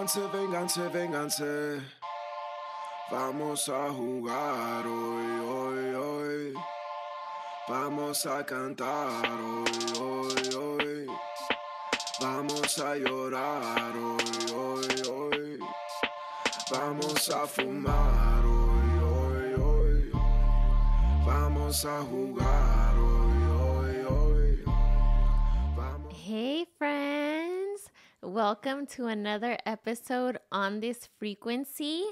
Vénganse, vénganse, vénganse. Vamos a jugar hoy, hoy, hoy. Vamos a cantar hoy, hoy, hoy. Vamos a llorar hoy, hoy, hoy. Vamos a fumar hoy, hoy, hoy. Vamos a jugar hoy, hoy, hoy. Vamos. Hey friends, welcome to another episode on this frequency.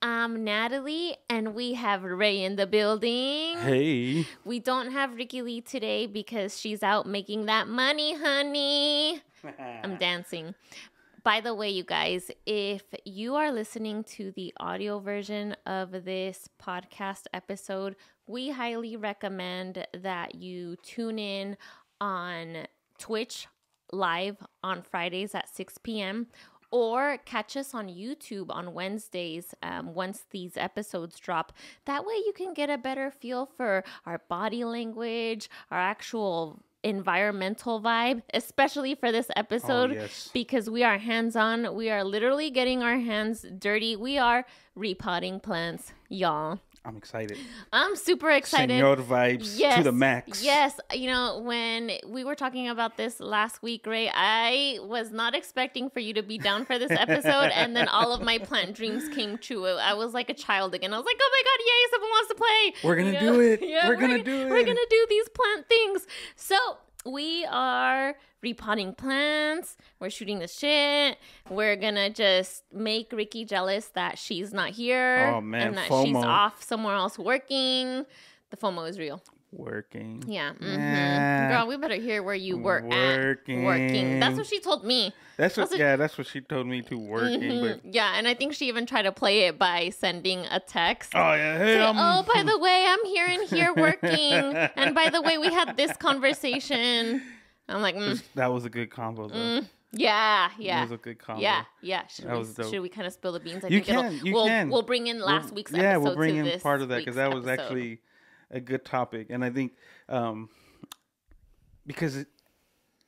I'm Natalie and we have Ray in the building. Hey. We don't have Ricky Lee today because she's out making that money, honey. I'm dancing. By the way, you guys, if you are listening to the audio version of this podcast episode, we highly recommend that you tune in on Twitch live on Fridays at 6 p.m. or catch us on YouTube on Wednesdays once these episodes drop. That way you can get a better feel for our body language, our actual environmental vibe, especially for this episode. Oh, yes. Because we are hands-on. We are literally getting our hands dirty. We are repotting plants, y'all. I'm excited. I'm super excited. Senor vibes to the max. Yes. You know, when we were talking about this last week, Ray, I was not expecting for you to be down for this episode. And then all of my plant dreams came true. I was like a child again. I was like, oh my God, yay, someone wants to play. We're going to do it. Yeah, we're going to do it. We're going to do these plant things. So we are repotting plants. We're shooting the shit. We're going to just make Ricky jealous that she's not here. Oh, man, and that FOMO. she's off somewhere else working. The FOMO is real. Working. Yeah. Mm-hmm. Yeah. Girl, we better hear where you were Working. at. Working. That's what she told me. That's what she told me to. Working. Mm-hmm. But yeah, and I think she even tried to play it by sending a text. oh, yeah. Hey, oh, by the way, I'm here and here working. And by the way, we had this conversation. I'm like, That was a good combo, though. Yeah. That was a good combo. Yeah. Should we kind of spill the beans? I You think can. We'll bring in last week's episode. Yeah, we'll bring to in this part of that because that was episode. actually a good topic. And I think because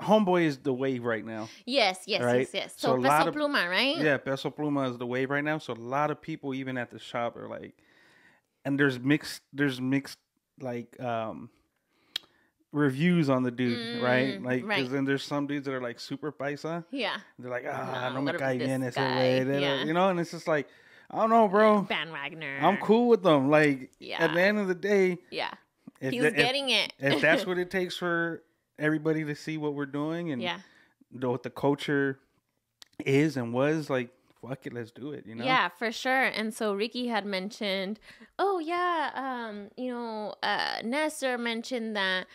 Homeboy is the wave right now. Yes. Right? So a Peso lot of- Pluma, right? Yeah, Peso Pluma is the wave right now. So a lot of people, even at the shop, are like, and there's mixed like reviews on the dude, right? Like, because then there's some dudes that are like super paisa. Yeah. They're like, no what me about cae this bien ese guy? güey. Yeah. You know, and it's just like, I don't know, bro. Bandwagoner. I'm cool with them. Like, Yeah. at the end of the day, Yeah. if He's that- getting it. If that's what it takes for everybody to see what we're doing and what the culture is and was, like, fuck it, let's do it, you know? Yeah, for sure. And so Ricky had mentioned, Nestor mentioned that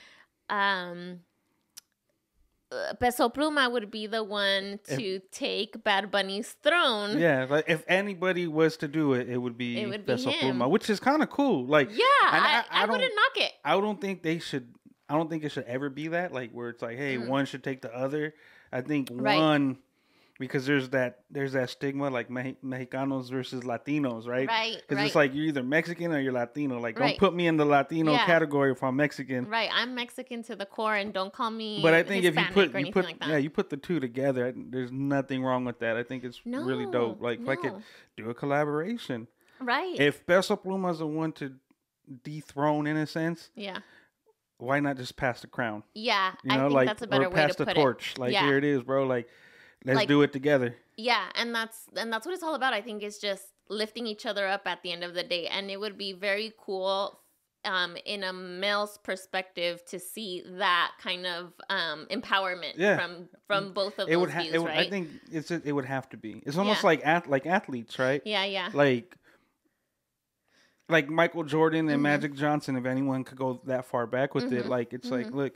Peso Pluma would be the one to take Bad Bunny's throne. Yeah, like if anybody was to do it, it would be Peso Pluma, which is kind of cool. Like, yeah, I wouldn't knock it. I don't think they should. I don't think it should ever be that, like, where it's like, hey, one should take the other. I think one, because there's that stigma, like Mexicanos versus Latinos, right? Right. Because it's like you're either Mexican or you're Latino. Like, don't Right. put me in the Latino category if I'm Mexican. Right, I'm Mexican to the core, and don't call me. But I think Hispanic if or anything like that. you put the two together, there's nothing wrong with that. I think it's really dope. Like, I could do a collaboration. Right. If Peso Pluma is the one to dethrone, in a sense, why not just pass the crown? Yeah, You know, I think like, that's a better or way pass to the put torch. it. Like, here it is, bro. Like, let's do it together. Yeah, and that's what it's all about. I think it's just lifting each other up at the end of the day, and it would be very cool in a male's perspective to see that kind of empowerment from both of those views, right? I think it would have to be. It's almost like athletes, right? Yeah. Like Michael Jordan and Magic Johnson, if anyone could go that far back with it, like, it's like, look,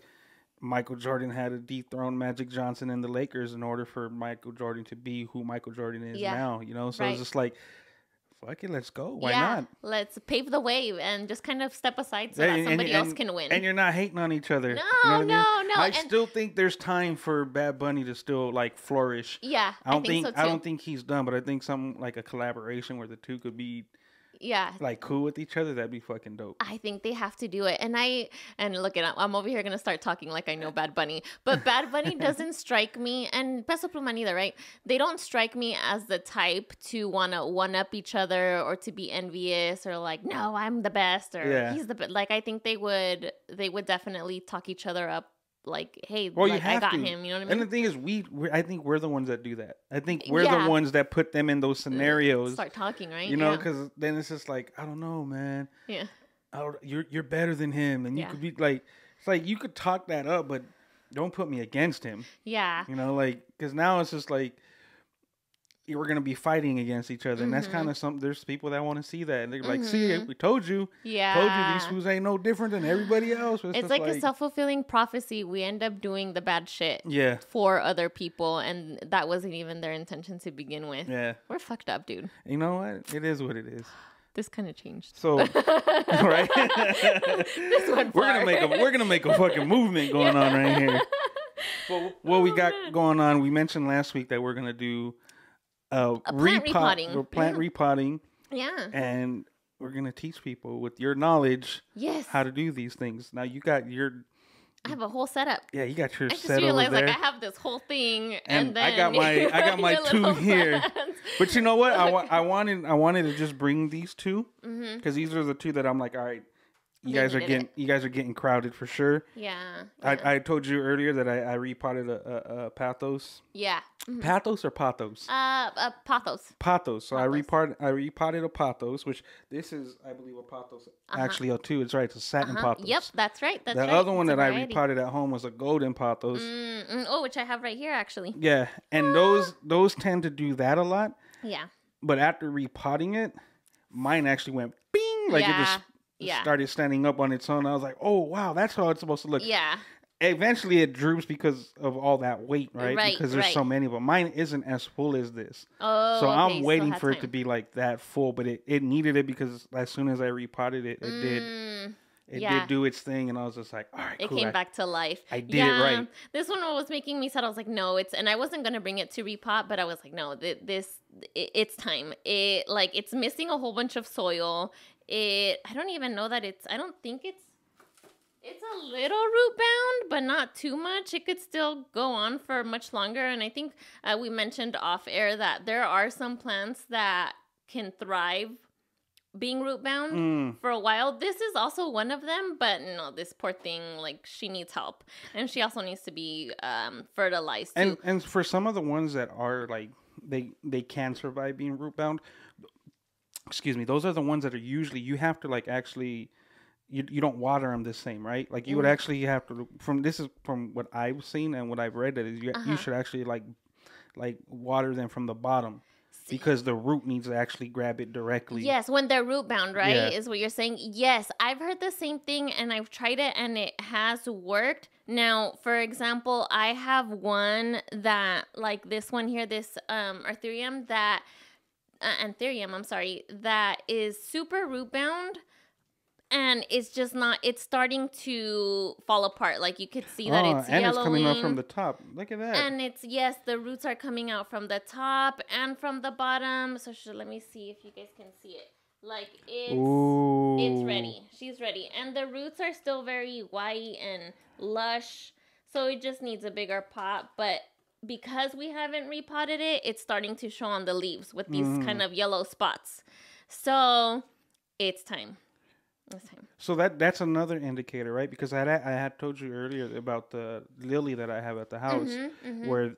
Michael Jordan had to dethrone Magic Johnson and the Lakers in order for Michael Jordan to be who Michael Jordan is now, you know? So it's just like, fuck it, let's go. Why not? Let's pave the way and just kind of step aside so that somebody else can win. And you're not hating on each other. No, you know what I mean? no. I still think there's time for Bad Bunny to still, like, flourish. Yeah, I think so too. I don't think he's done, but I think like a collaboration where the two could be like cool with each other, that'd be fucking dope. I think they have to do it. And look at, I'm over here going to start talking like I know Bad Bunny, but Bad Bunny doesn't strike me, and Peso Pluma neither, right? They don't strike me as the type to want to one up each other or to be envious or like, no, I'm the best, or he's the best. Like, I think they would definitely talk each other up. Like, hey, well, like, I got him. You know what I mean? And the thing is, I think we're the ones that do that. I think we're the ones that put them in those scenarios. Start talking, right? You know, because then it's just like, I don't know, man. Yeah. You're better than him, and you could be like, it's like you could talk that up, but don't put me against him. Yeah. You know, like, because now it's just like we're gonna be fighting against each other, and that's kind of something. There's people that want to see that, and they're like, "See, we told you, told you these fools ain't no different than everybody else." It's like a self-fulfilling prophecy. We end up doing the bad shit, for other people, and that wasn't even their intention to begin with. Yeah, we're fucked up, dude. You know what? It is what it is. This kind of changed. So, right? This one we're gonna make a fucking movement going on right here. Well, what we got going on? We mentioned last week that we're gonna do. Plant repotting. We're plant repotting. Yeah. And we're going to teach people with your knowledge how to do these things. Now, you got your... I have a whole setup. Yeah, you got your set over there. I just realized, like, I have this whole thing, and then... I got my two here. But you know what? I wanted to just bring these two, because these are the two that I'm like, all right, you guys are getting crowded for sure. Yeah. I told you earlier that I repotted a pathos. Yeah. Pathos or pothos? Pothos. Pothos. So I repotted a pothos, which this is, I believe, a pothos. Actually, too. It's right. It's a satin pothos. Yep, that's right. The other one that I repotted at home was a golden pothos. Which I have right here, actually. Yeah, and those tend to do that a lot. Yeah. But after repotting it, mine actually went bing, like it just started standing up on its own. I was like, oh wow, that's how it's supposed to look. Yeah. Eventually it droops because of all that weight, right? Because there's so many, but mine isn't as full as this. Oh, so I'm waiting for it to be like that full, but it needed it because as soon as I repotted it, it did do its thing, and I was just like, all right, cool. It came back to life. I did it right. This one was making me sad. I was like, no, and I wasn't gonna bring it to repot, but I was like, no, it's time. It's missing a whole bunch of soil. I don't even know that I don't think it's a little root bound, but not too much. It could still go on for much longer. And I think we mentioned off air that there are some plants that can thrive being root bound for a while. This is also one of them, but no, this poor thing, like, she needs help. And she also needs to be fertilized too. And for some of the ones that are like, they can survive being root bound, excuse me, those are the ones that are usually, you have to like actually, you don't water them the same, right? Like you would actually have to, from what I've seen and what I've read, that is you should actually like water them from the bottom. Because the root needs to actually grab it directly. Yes, when they're root bound, right? Yeah. Is what you're saying. Yes, I've heard the same thing, and I've tried it, and it has worked. Now, for example, I have one that, like this one here, this Anthurium, that is super root bound. And it's just not, it's starting to fall apart. Like you could see that it's yellowing. And it's coming out from the top. Look at that. And the roots are coming out from the top and from the bottom. So let me see if you guys can see it. Like it's ready. She's ready. And the roots are still very white and lush. So it just needs a bigger pot. But because we haven't repotted it, it's starting to show on the leaves with these kind of yellow spots. So it's time. So that's another indicator, right? Because I had told you earlier about the lily that I have at the house, where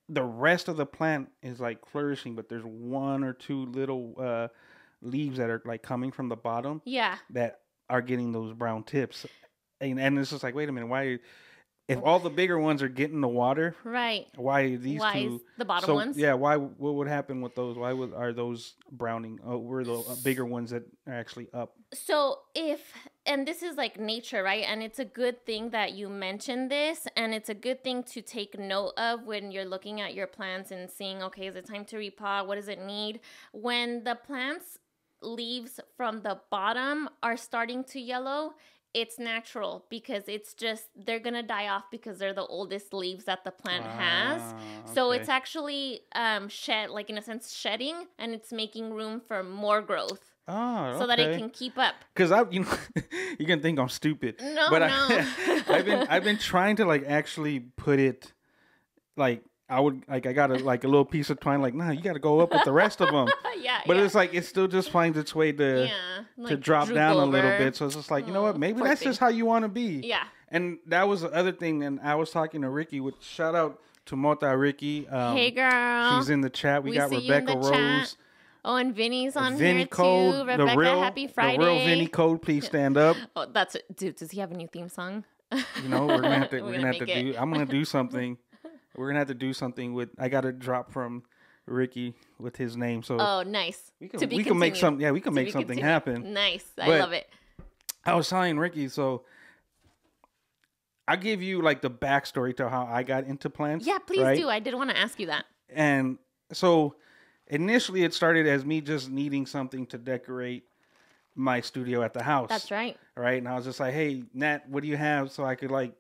the rest of the plant is like flourishing, but there's one or two little leaves that are like coming from the bottom, that are getting those brown tips, and it's just like, wait a minute, why? If all the bigger ones are getting the water, right? Why these two? The bottom ones? Yeah. Why? What would happen with those? Are those browning? Were the bigger ones that are actually up? So and this is like nature, right? And it's a good thing that you mentioned this, and it's a good thing to take note of when you're looking at your plants and seeing, okay, is it time to repot? What does it need? When the plant's leaves from the bottom are starting to yellow, it's natural, because it's just, they're going to die off because they're the oldest leaves that the plant has. So it's actually in a sense shedding, and it's making room for more growth. Oh, okay. So that it can keep up. Because you can think I'm stupid. No, but no. I've been trying to like actually put it like I got a little piece of twine. Like, nah, you got to go up with the rest of them. Yeah, But yeah. it's like it still just finds its way to like drop droop down over. a little bit. So it's just like, you know what? Maybe poor that's thing. just how you want to be. Yeah. And that was the other thing. And I was talking to Ricky. With shout out to Mota Ricky. Hey, girl. She's in the chat. We got see you in Rebecca the Rose. Chat. Oh, and Vinny's on Vinny here Code, too. Rebecca, happy Friday. The real Vinny Code, please stand up. Oh, that's it. Dude, does he have a new theme song? You know, we're gonna have to. We're gonna have to do. I'm gonna do something. We're gonna have to do something with. I got a drop from Ricky with his name. So oh, nice. We can make some. Yeah, we can make something happen. Nice. I But love it. I was telling Ricky, so I give you like the backstory to how I got into plants. Yeah, please right? do. I did want to ask you that. And so initially it started as me just needing something to decorate my studio at the house. That's right. Right. And I was just like, hey, Nat, what do you have so I could like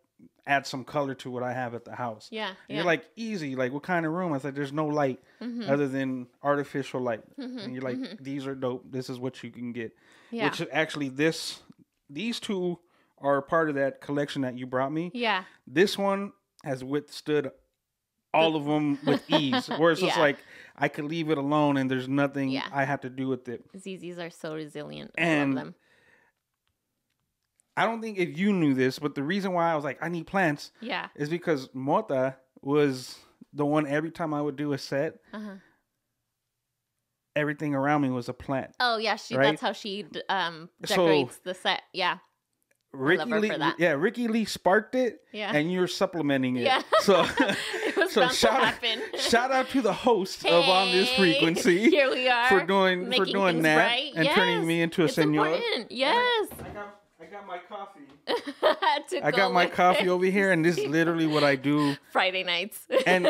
add some color to what I have at the house? Yeah. And you're like, easy. Like, what kind of room? I said, there's no light other than artificial light. And you're like, these are dope. This is what you can get. Yeah. Which actually these two are part of that collection that you brought me. Yeah. This one has withstood all of them with ease. Where it's just like, I could leave it alone and there's nothing I have to do with it. ZZs are so resilient. I And love them. I don't think if you knew this, but the reason why I was like, I need plants is because Mota was the one every time I would do a set, everything around me was a plant. Oh, yeah. That's how she decorates the set. Yeah. Ricky Lee sparked it, and you're supplementing it. Yeah. So, it was bound to happen. Shout out to the host of On This Frequency. Here we are for doing that bright. and turning me into a senor. Important. Yes. I got my coffee. I got my coffee over here, and this is literally what I do Friday nights. and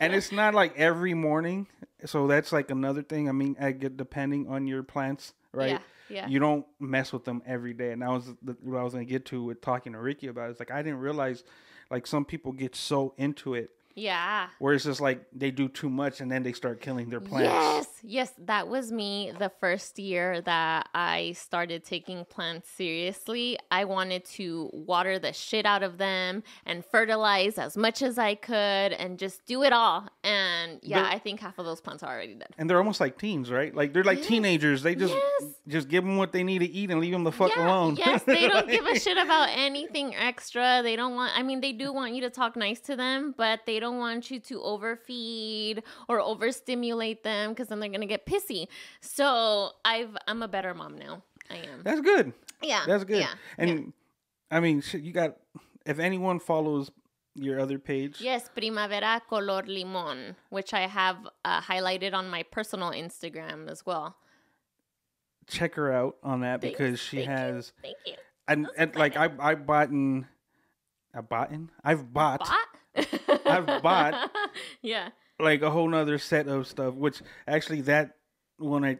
it's not like every morning, so that's like another thing. I mean, depending on your plants, right? Yeah. You don't mess with them every day, and that was what I was going to get to with talking to Ricky about. It's like I didn't realize, like some people get so into it. Yeah. Where it's just like they do too much and then they start killing their plants. Yes, that was me the first year that I started taking plants seriously. I wanted to water the shit out of them and fertilize as much as I could and just do it all. And I think half of those plants are already dead. And they're almost like teens, right? Like they're like teenagers. They just give them what they need to eat and leave them the fuck alone. Yes, they don't give a shit about anything extra. They don't want, they do want you to talk nice to them, but they don't want you to overfeed or overstimulate them because then they're gonna get pissy. So I'm a better mom now. I am. That's good. Yeah, that's good. Yeah, and I mean, shit, you got. If anyone follows your other page, yes, Primavera Color Limon, which I have highlighted on my personal Instagram as well. Check her out on that because she has. Thank you. And like I've bought. I've bought yeah, like a whole nother set of stuff, which actually that one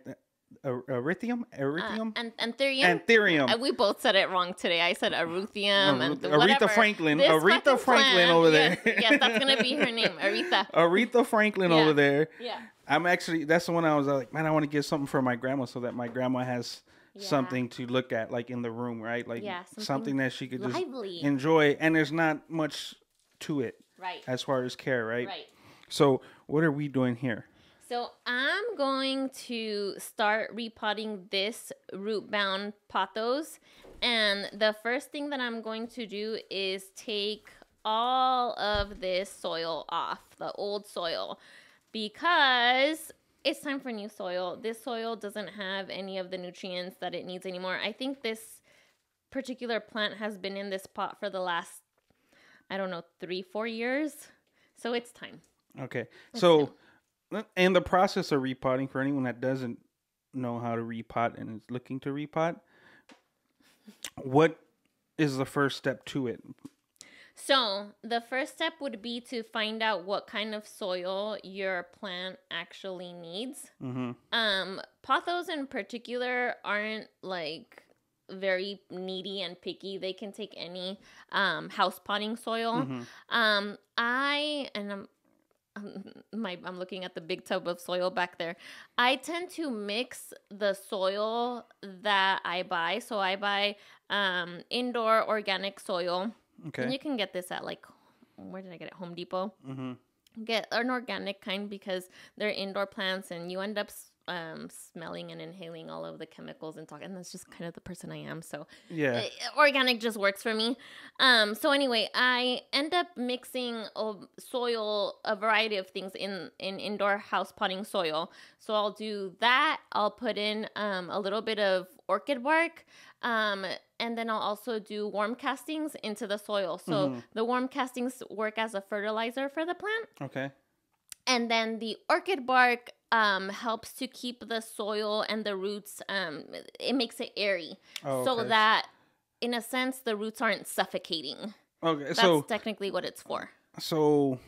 erythium anthurium. We both said it wrong today. I said eruthium and Aretha Franklin. Aretha Franklin over there. Yes, that's gonna be her name, Aretha Franklin over there. Yeah. That's the one I was like, man, I want to get something for my grandma so that my grandma has something to look at, like in the room, right? Like something that she could just enjoy, and there's not much to it. Right. As far as care, right? Right. So what are we doing here? So I'm going to start repotting this root-bound pothos. And the first thing that I'm going to do is take all of this soil off, the old soil, because it's time for new soil. This soil doesn't have any of the nutrients that it needs anymore. I think this particular plant has been in this pot for the last 3-4 years. So it's time. Okay. So in the process of repotting, for anyone that doesn't know how to repot and is looking to repot, what is the first step to it? So the first step would be to find out what kind of soil your plant actually needs. Mm-hmm. Pothos in particular aren't like very needy and picky. They can take any house potting soil. Mm-hmm. I'm looking at the big tub of soil back there. I tend to mix the soil that I buy. So I buy indoor organic soil. Okay. And you can get this at like, where did I get it? Home Depot. Mm-hmm. Get an organic kind because they're indoor plants, and you end up smelling and inhaling all of the chemicals and talking. And that's just kind of the person I am. So yeah, organic just works for me. So anyway, I end up mixing soil, a variety of things in indoor house potting soil. So I'll do that. I'll put in a little bit of orchid bark. And then I'll also do worm castings into the soil. So the worm castings work as a fertilizer for the plant. Okay. And then the orchid bark helps to keep the soil and the roots, it makes it airy. So that, in a sense, the roots aren't suffocating. Okay, That's technically what it's for. So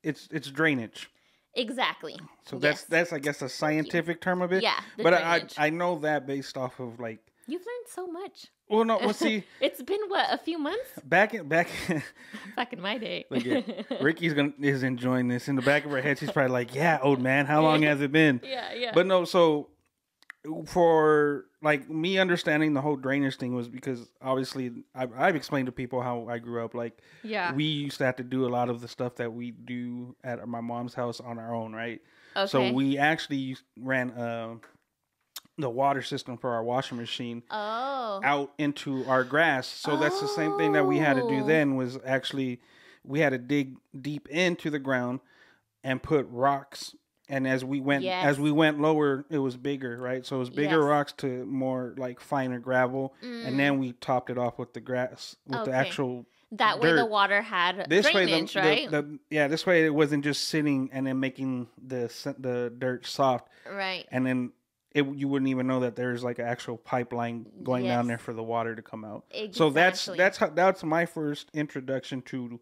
it's drainage. Exactly. So that's I guess a scientific term of it. Yeah, but I know that based off of like. You've learned so much. Well, no, well, see, it's been what, a few months? Back in my day. Look, Ricky's is enjoying this. In the back of her head, she's probably like, "Yeah, old man, how long has it been?" Yeah. But no, so for like me understanding the whole drainage thing was because obviously I've explained to people how I grew up. Like, we used to have to do a lot of the stuff that we do at my mom's house on our own, right? Okay. So we actually ran the water system for our washing machine out into our grass. So that's the same thing that we had to do then, was actually we had to dig deep into the ground and put rocks. And as we went lower, it was bigger, right? So it was bigger rocks to more like finer gravel. And then we topped it off with the grass, with the actual that dirt. Way the water had drainage, right? This way it wasn't just sitting and then making the dirt soft. Right. And then you wouldn't even know that there's like an actual pipeline going down there for the water to come out. Exactly. So that's my first introduction to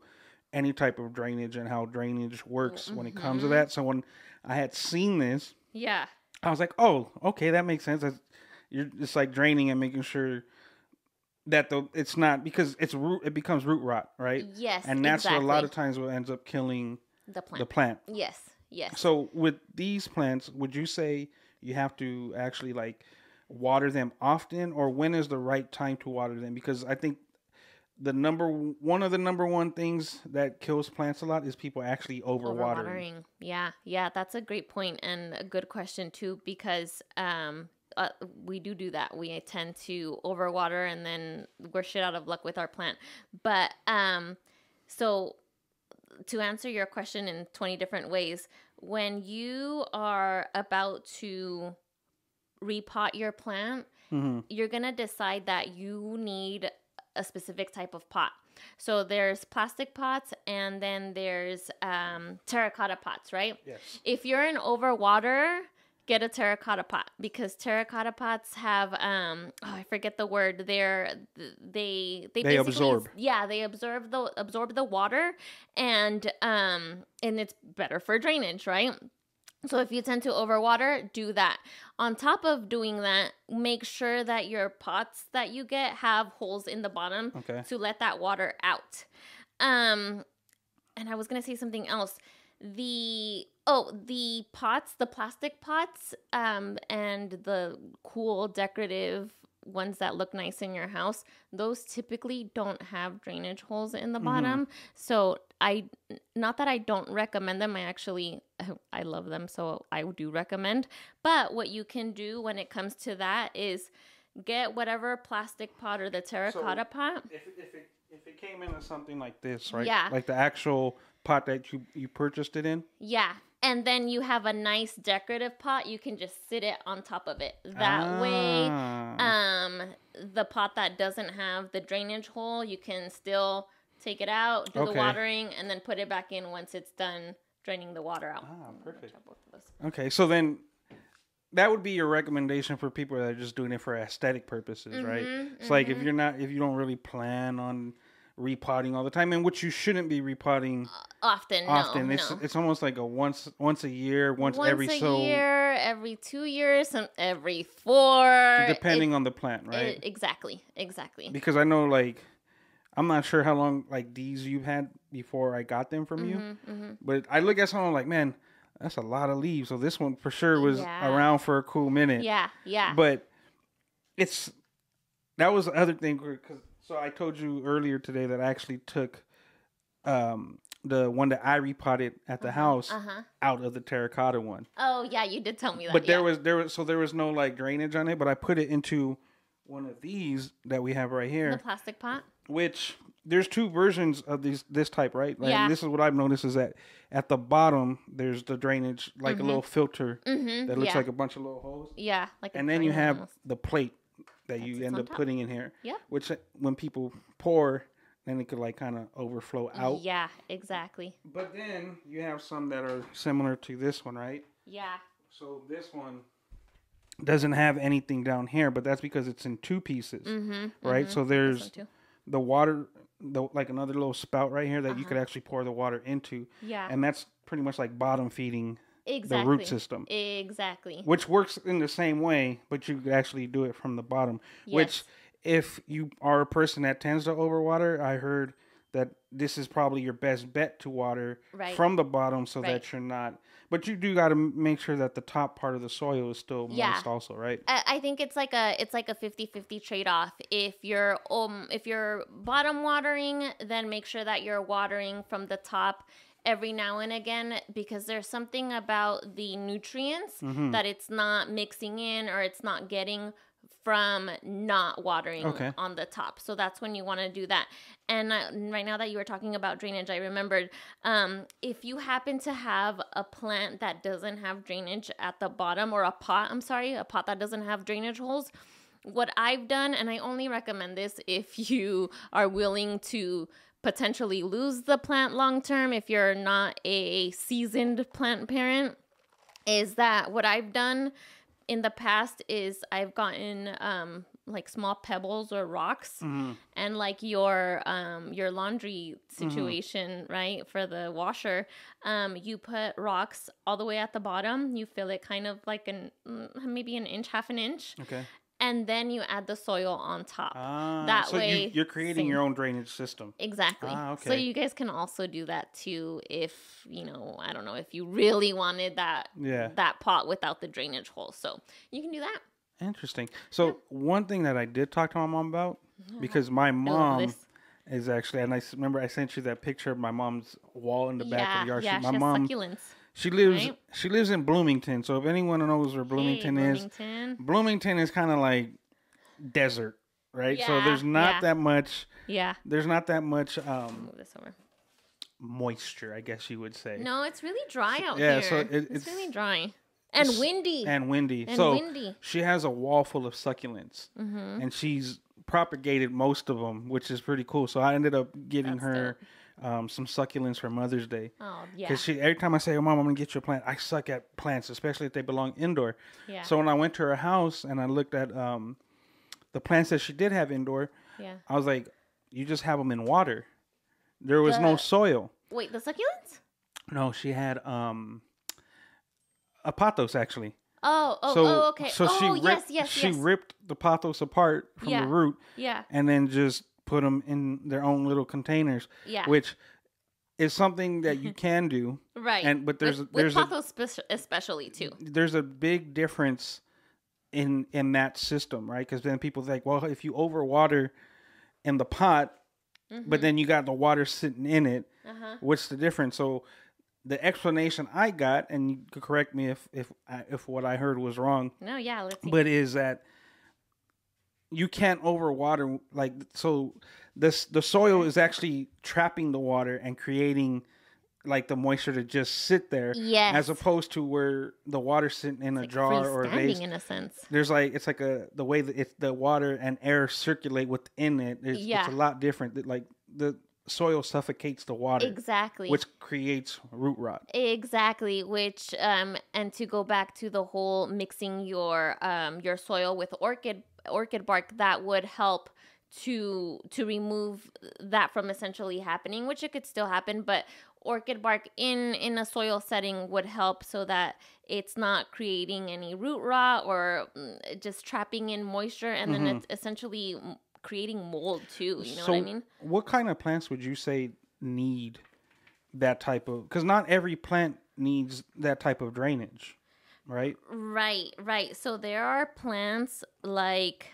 any type of drainage and how drainage works when it comes to that. So when I had seen this, I was like, oh, okay, that makes sense. You're just like draining and making sure that it's not, because it becomes root rot, right? Yes, and that's a lot of times what ends up killing the plant. Yes. So with these plants, would you say you have to actually like water them often, or when is the right time to water them? Because I think one of the number one things that kills plants a lot is people actually overwatering. Yeah, that's a great point and a good question too, because we do that. We tend to overwater and then we're shit out of luck with our plant. But so to answer your question in 20 different ways, when you are about to repot your plant, you're going to decide that you need a specific type of pot. So there's plastic pots and then there's terracotta pots, right? Yes. If you're an overwater, get a terracotta pot, because terracotta pots have I forget the word. They absorb. Yeah, they absorb the water, and it's better for drainage, right? So if you tend to overwater, do that. On top of doing that, make sure that your pots that you get have holes in the bottom to let that water out. And I was gonna say something else. The pots, the plastic pots, and the cool decorative ones that look nice in your house, those typically don't have drainage holes in the bottom. So not that I don't recommend them, I love them, so I do recommend. But what you can do when it comes to that is get whatever plastic pot or the terracotta pot. If it came into something like this, right? Yeah. Like the actual pot that you purchased it in? Yeah. And then you have a nice decorative pot, you can just sit it on top of it. That way, the pot that doesn't have the drainage hole, you can still take it out, do the watering, and then put it back in once it's done draining the water out. Perfect. Okay, so then that would be your recommendation for people that are just doing it for aesthetic purposes, right? It's like if you don't really plan on repotting all the time, and which you shouldn't be repotting often. No. It's almost like a once a year, once every year, every 2 years, and every 4, depending on the plant, right? Exactly. Because I know, like, I'm not sure how long like these you've had before I got them from you, but I look at some, I'm like, man, that's a lot of leaves. So this one for sure was around for a cool minute. Yeah, yeah. But that was the other thing. So I told you earlier today that I actually took the one that I repotted at the house out of the terracotta one. Oh yeah, you did tell me that. But there was no like drainage on it. But I put it into one of these that we have right here. The plastic pot. Which there's two versions of this type, right? Like, this is what I've noticed is that at the bottom there's the drainage, like a little filter that looks like a bunch of little holes. Yeah, and then you have the plate that you end up putting in here. Yeah. Which when people pour, then it could like kind of overflow out. Yeah, exactly. But then you have some that are similar to this one, right? Yeah. So this one doesn't have anything down here, but that's because it's in two pieces, right? So there's the water, like another little spout right here that you could actually pour the water into. Yeah. And that's pretty much like bottom feeding the root system. Exactly. Which works in the same way, but you could actually do it from the bottom. Yes. Which, if you are a person that tends to overwater, I heard that this is probably your best bet to water from the bottom so that you're not... But you do got to make sure that the top part of the soil is still moist also, right? I think it's like a 50-50 trade-off. If you're bottom watering, then make sure that you're watering from the top every now and again, because there's something about the nutrients that it's not mixing in or it's not getting from not watering on the top. So that's when you want to do that. And right now that you were talking about drainage, I remembered if you happen to have a plant that doesn't have drainage at the bottom, or a pot that doesn't have drainage holes, what I've done, and I only recommend this if you are willing to potentially lose the plant long term, if you're not a seasoned plant parent, is that what I've done in the past is I've gotten like small pebbles or rocks, and like your laundry situation, right, for the washer, you put rocks all the way at the bottom. You fill it kind of like maybe an inch, half an inch. Okay. And then you add the soil on top. That so way you're creating your own drainage system. Exactly. Okay. So you guys can also do that too if, I don't know, if you really wanted that pot without the drainage hole. So you can do that. Interesting. So one thing that I did talk to my mom about, because my mom is actually, and I remember I sent you that picture of my mom's wall in the back of the yard. Yeah, my she mom, has succulents. She lives in Bloomington. So if anyone knows where Bloomington is, Bloomington is kind of like desert, right? Yeah, so there's not that much. Yeah. There's not that much move this over. Moisture, I guess you would say. No, it's really dry out here. Yeah, so it's really dry. And windy. So she has a wall full of succulents, and she's propagated most of them, which is pretty cool. So I ended up giving her some succulents for Mother's Day. Oh, yeah. Because every time I say, "Oh, Mom, I'm going to get you a plant," I suck at plants, especially if they belong indoor. Yeah. So when I went to her house and I looked at the plants that she did have indoor, I was like, you just have them in water. There was no soil. Wait, the succulents? No, she had a pothos, actually. Okay. So she ripped the pothos apart from the root, and then just put them in their own little containers, which is something that you can do, right? But there's pothos especially too. There's a big difference in that system, right? Because then people think, well, if you overwater in the pot, but then you got the water sitting in it, what's the difference? So the explanation I got, and you could correct me if what I heard was wrong. No, yeah, let's see. But is that you can't overwater, like, so the soil is actually trapping the water and creating like the moisture to just sit there, as opposed to where the water's sitting in a jar or a vase. In a sense, there's like it's like the way that the water and air circulate within it. It's a lot different. Like the soil suffocates the water, which creates root rot. Which and to go back to the whole mixing your soil with orchid bark, that would help to remove that from essentially happening, which it could still happen, but orchid bark in a soil setting would help so that it's not creating any root rot or just trapping in moisture, and then it's essentially creating mold too. You know So what I mean? what kind of plants would you say need that type of? Because not every plant needs that type of drainage, right? Right. So there are plants like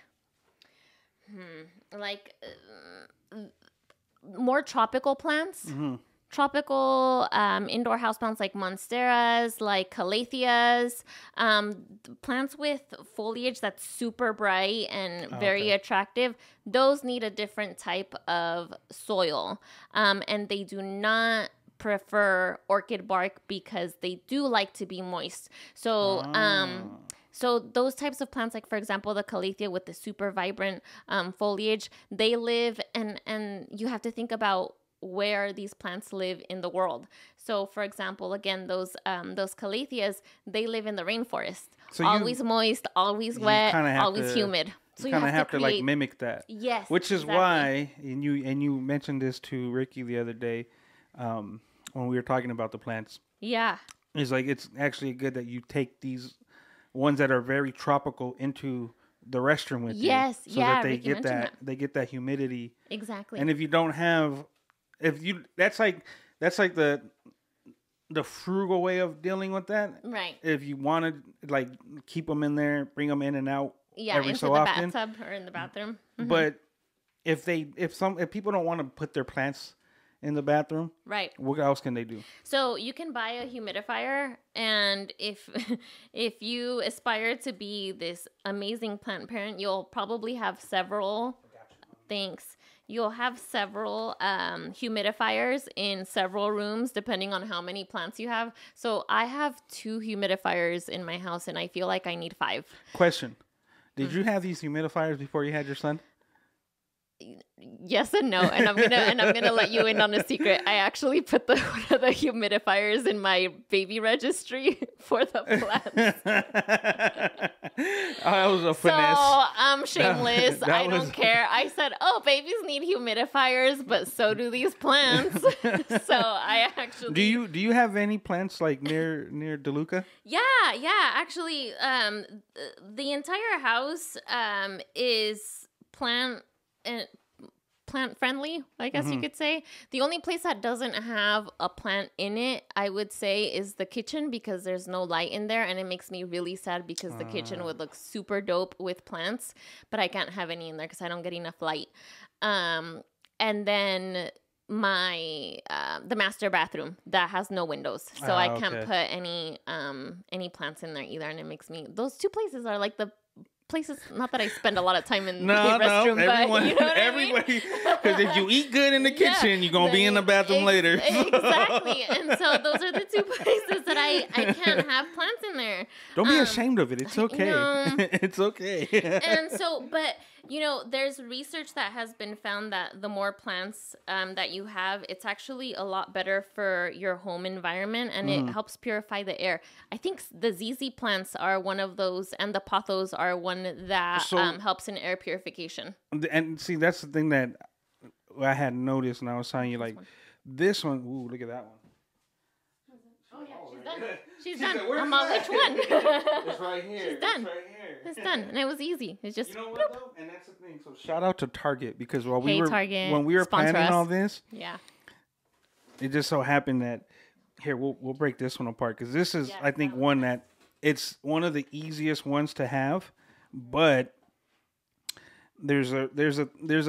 more tropical plants. Tropical indoor houseplants like monsteras, like calatheas, plants with foliage that's super bright and very attractive. Those need a different type of soil, and they do not prefer orchid bark because they do like to be moist. So so those types of plants, like for example, the calathea with the super vibrant foliage, they live and you have to think about where these plants live in the world. So for example, again, those calatheas, they live in the rainforest. So always moist, always wet, always humid. So you kind of have to like mimic that. Yes. Which is why, and you mentioned this to Ricky the other day, when we were talking about the plants. Yeah. It's like it's actually good that you take these ones that are very tropical into the restroom with you. Yes, so that they get they get that humidity. Exactly. And if you don't have, that's like the frugal way of dealing with that. Right. If you want to like keep them in there, bring them in and out every into so the often. bathtub or in the bathroom. Mm-hmm. But if people don't want to put their plants in the bathroom, right, what else can they do? So you can buy a humidifier, and if you aspire to be this amazing plant parent, you'll probably have several. Thanks. You'll have several humidifiers in several rooms, depending on how many plants you have. So I have 2 humidifiers in my house, and I feel like I need 5. Question: did you have these humidifiers before you had your son? Yes and no, and I'm gonna let you in on a secret. I actually put one of the humidifiers in my baby registry for the plants. That was a finesse. So I'm shameless. I don't care. I said, "Oh, babies need humidifiers, but so do these plants." So I actually do you have any plants like near DeLuca? Yeah. Actually, the entire house is plant friendly, I guess you could say. The only place that doesn't have a plant in it, I would say, is the kitchen, because there's no light in there, and it makes me really sad because the kitchen would look super dope with plants, but I can't have any in there because I don't get enough light. And then the master bathroom that has no windows, so I can't put any plants in there either, and it makes me, those 2 places are like the places, not that I spend a lot of time in the restroom, but you know what everybody, because if you eat good in the kitchen, you're gonna be in the bathroom later. Exactly. And so those are the 2 places that I can't have plants in there. Don't be ashamed of it. It's okay. It's okay. And so, but there's research that has been found that the more plants that you have, it's actually a lot better for your home environment, and it helps purify the air. I think the ZZ plants are one of those, and the pothos are one that helps in air purification. And see, that's the thing that I had noticed, and I was telling you, like, this one, ooh, look at that one. Oh, yeah, she's done. I'm on which one? It's right here. She's done. It's right here. It's done, and it was easy. It's just, you know what, though? And that's the thing. So shout out to Target, because when we Target, were planning us. all this, yeah, it just so happened that here we'll break this one apart, because this is I think one that it's one of the easiest ones to have, but there's a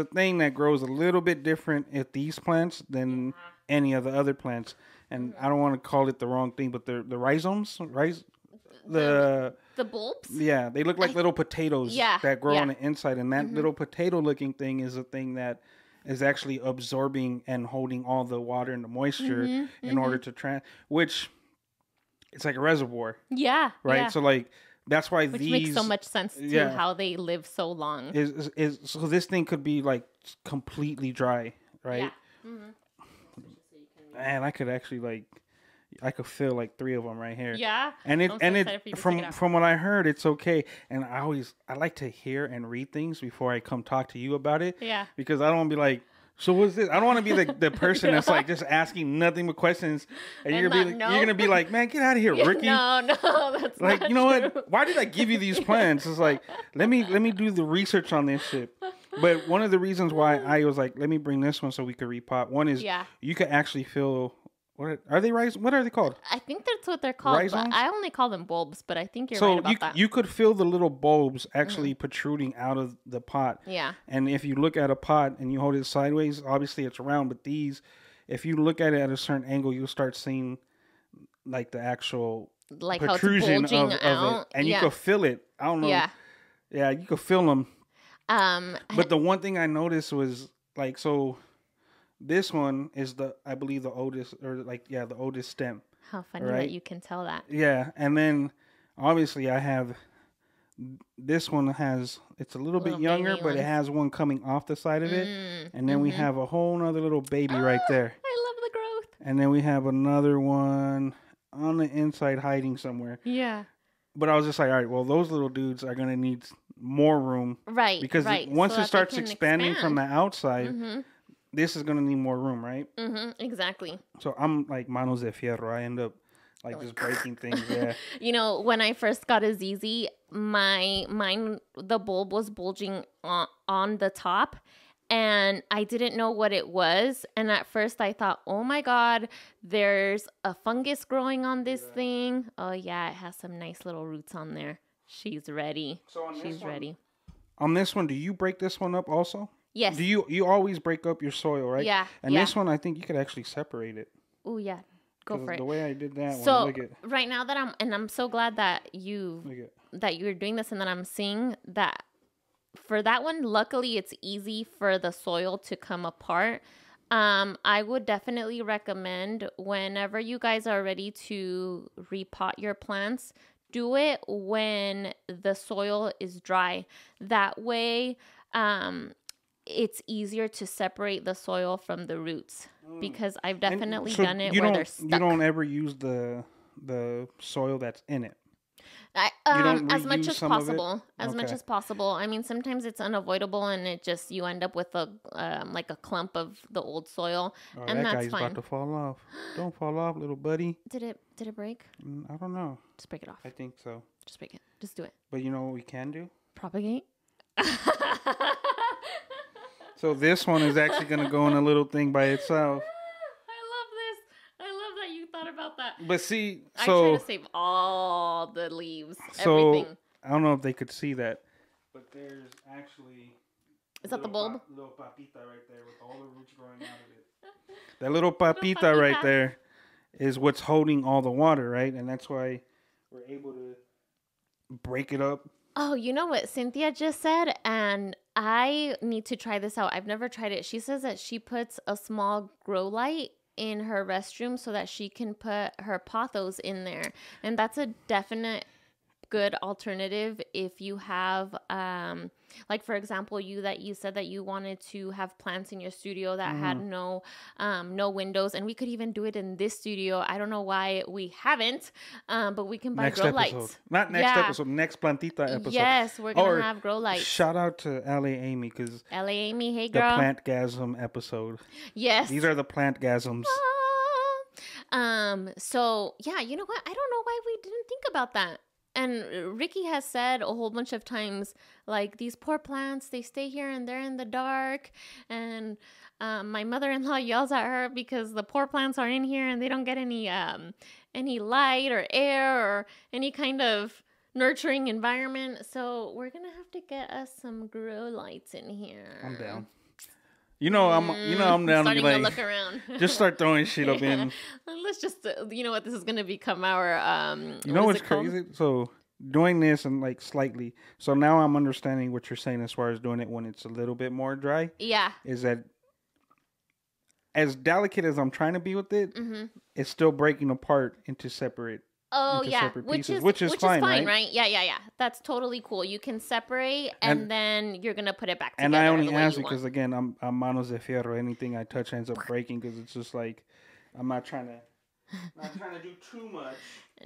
thing that grows a little bit different at these plants than any of the other plants, and I don't want to call it the wrong thing, but the rhizomes, the bulbs. Yeah, they look like little potatoes that grow on the inside, and that little potato-looking thing is a thing that is actually absorbing and holding all the water and the moisture in order to which it's like a reservoir. Yeah. Right. Yeah. So like that's why which makes so much sense to how they live so long. Is so this thing could be like completely dry, right? Yeah. And I could actually I could feel like 3 of them right here. Yeah. And from what I heard, it's okay. And I like to hear and read things before I come talk to you about it. Yeah. Because I don't want to be like, so what's this? I don't want to be the person that's like just asking nothing but questions, and you're gonna be like, man, get out of here, Ricky. No, that's like, you know true. What? Why did I give you these plants? It's like, let me do the research on this shit. But one of the reasons why I was like, let me bring this one so we could repot. One is you could actually feel. What are they? What are they called? I think that's what they're called. But I only call them bulbs, but I think you're right about that. You could feel the little bulbs actually protruding out of the pot. Yeah. And if you look at a pot and you hold it sideways, obviously it's round. But these, if you look at it at a certain angle, you'll start seeing like the actual protrusion how it's of it, and you could feel it. I don't know. Yeah, you could feel them. But the one thing I noticed was like so. This one is I believe the oldest, the oldest stem. How funny that you can tell that. Yeah, and then obviously I have this one it's a little bit younger, but it has one coming off the side of it, and then we have a whole nother little baby right there. I love the growth. And then we have another one on the inside hiding somewhere. Yeah. But I was just like, all right, well, those little dudes are gonna need more room, right? Because once it starts expanding from the outside. This is going to need more room, right? Exactly. So I'm like manos de fierro. I end up like just breaking things. Yeah. You know, when I first got a ZZ, the bulb was bulging on the top, and I didn't know what it was. And at first I thought, oh my God, there's a fungus growing on this thing. Oh yeah, it has some nice little roots on there. She's ready. She's ready. On this one, do you break this one up also? Yes. Do you always break up your soil, right? Yeah. And this one, I think you could actually separate it. Oh yeah, go for it. The way I did that so, one, look at. Right now that I'm so glad that you're doing this, and that I'm seeing that for that one. Luckily, it's easy for the soil to come apart. I would definitely recommend whenever you guys are ready to repot your plants, do it when the soil is dry. That way, it's easier to separate the soil from the roots, because I've definitely done it where they're stuck. You don't ever use the soil that's in it. As much as possible. Much as possible. I mean, sometimes it's unavoidable, and you end up with a clump of the old soil, and that's fine. That guy's about to fall off. Don't fall off, little buddy. Did it break? I don't know. Just break it off. I think so. Just break it. Just do it. But you know what we can do? Propagate. So this one is actually going to go in a little thing by itself. I love this. I love that you thought about that. But see, I try to save all the leaves, everything. I don't know if they could see that, but there's actually... Is that the bulb? Little papita right there with all the roots growing out of it. That little papita right there is what's holding all the water, right? And that's why we're able to break it up. Oh, you know what Cynthia just said? And I need to try this out. I've never tried it. She says that she puts a small grow light in her restroom so that she can put her pothos in there. And that's a definite good alternative if you have like, for example, you said that you wanted to have plants in your studio that had no windows, and we could even do it in this studio. I don't know why we haven't, but we can buy grow lights. Not next episode, next plantita episode. Yes, we're gonna have grow lights. Shout out to LA Amy, because LA Amy, hey girl, the PLANTGASM episode. Yes, these are the PLANTGASMs. So yeah, you know what? I don't know why we didn't think about that. And Ricky has said a whole bunch of times, like, these poor plants, they stay here and they're in the dark. And my mother-in-law yells at her because the poor plants are in here and they don't get any light or air or any kind of nurturing environment. So we're going to have to get us some grow lights in here. I'm down. I'm down to be like, look around. Just start throwing shit up in. Let's just, you know what, this is going to become our, you know what's crazy? So doing this and like slightly, so now I'm understanding what you're saying as far as doing it when it's a little bit more dry. Yeah. Is that as delicate as I'm trying to be with it, it's still breaking apart into separate. Oh yeah, which is fine, right? Yeah. That's totally cool. You can separate, and then you're gonna put it back together. And I only ask it because again, I'm manos de fierro. Anything I touch ends up breaking because it's just like I'm not trying to do too much.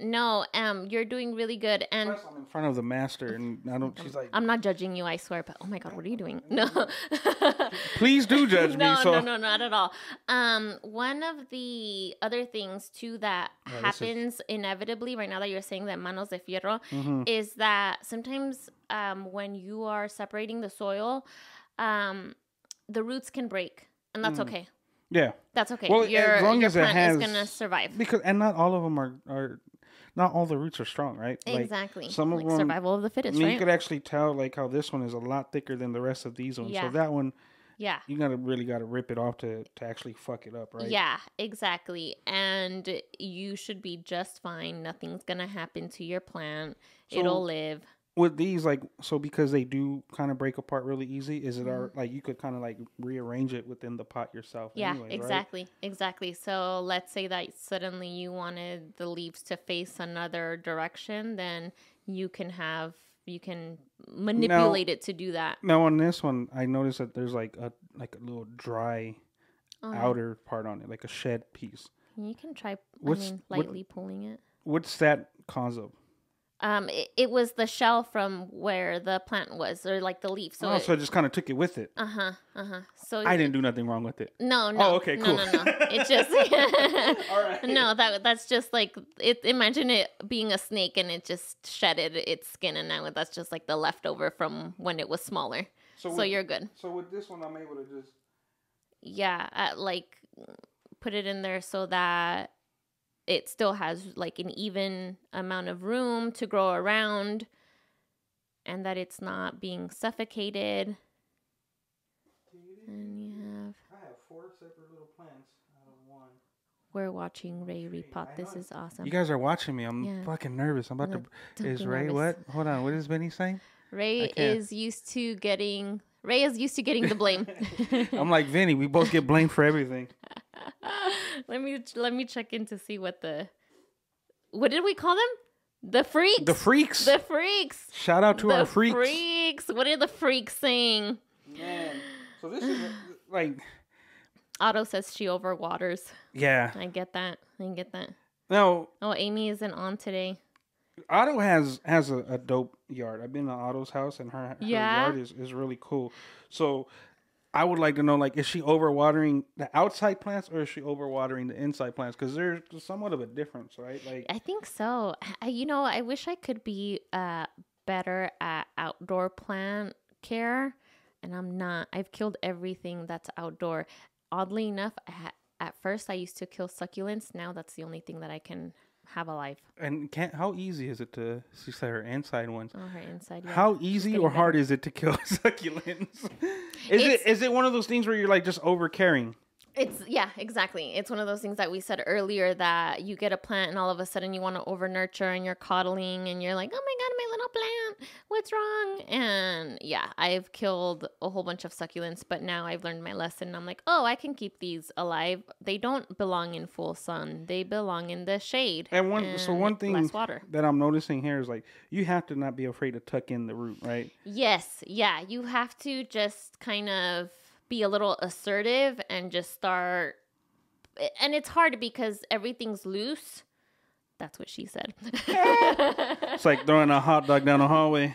No, you're doing really good. And plus, I'm in front of the master, and she's like, I'm not judging you, I swear. But oh my God, what are you doing? No, please do judge me. No, not at all. One of the other things too that happens inevitably right now that you're saying that manos de fierro is that sometimes when you are separating the soil, the roots can break, and that's okay. Yeah. That's okay. Well, as long as it plant has, is gonna survive. Because not all of them are not all the roots are strong, right? Exactly. Like some of them, survival of the fittest, right? You could actually tell like how this one is a lot thicker than the rest of these ones. Yeah. So that one, yeah, you really gotta rip it off to actually fuck it up, right? Yeah, exactly. And you should be just fine. Nothing's gonna happen to your plant. So, it'll live. With these, like, so because they do kind of break apart really easy, is it like you could kind of like rearrange it within the pot yourself? Yeah, anyways, exactly, right? exactly. So let's say that suddenly you wanted the leaves to face another direction, then you can manipulate it to do that. Now on this one, I noticed that there's like a little dry outer part on it, like a shed piece. You can try. Lightly pulling it. What's that cause of? It was the shell from where the plant was, or like the leaf. So so it just kind of took it with it. So I didn't do nothing wrong with it. No. Oh, okay, cool. No. It's just all right. No, that's just like it. Imagine it being a snake and it just shedded its skin, and now that's just like the leftover from when it was smaller. So you're good. So with this one, I'm able to just like put it in there so that it still has like an even amount of room to grow around, and that it's not being suffocated. And I have 4 separate little plants out of 1. We're watching Ray repot. This is awesome. You guys are watching me. I'm fucking nervous. I'm about to. Is Ray nervous. What? Hold on. What is Benny saying? Ray is used to getting the blame. I'm like Vinny. We both get blamed for everything. Let me check in to see what did we call them? The freaks. The freaks. The freaks. Shout out to our freaks. Freaks. What are the freaks saying? Man. So this is like. Otto says she overwaters. Yeah. I get that. No. Oh, Amy isn't on today. Otto has a dope yard. I've been to Otto's house, and her yard is really cool. So I would like to know, like, is she overwatering the outside plants or is she overwatering the inside plants? Because there's somewhat of a difference, right? Like, I think so. I wish I could be better at outdoor plant care, and I'm not. I've killed everything that's outdoor. Oddly enough, at first I used to kill succulents. Now that's the only thing that I can have alive. And how easy is it to? She said her inside ones. Oh, her inside. Yeah. How easy or hard is it to kill succulents? Is it one of those things where you're like just over caring? Exactly. It's one of those things that we said earlier, that you get a plant and all of a sudden you want to over nurture and you're coddling and you're like, oh my God, my little plant, what's wrong? And I've killed a whole bunch of succulents, but now I've learned my lesson. I'm like, oh, I can keep these alive. They don't belong in full sun. They belong in the shade. And one thing less water. that I'm noticing here is like, you have to not be afraid to tuck in the root, right? Yes. Yeah. You have to just kind of be a little assertive and just start. And it's hard because everything's loose. That's what she said. It's like throwing a hot dog down a hallway.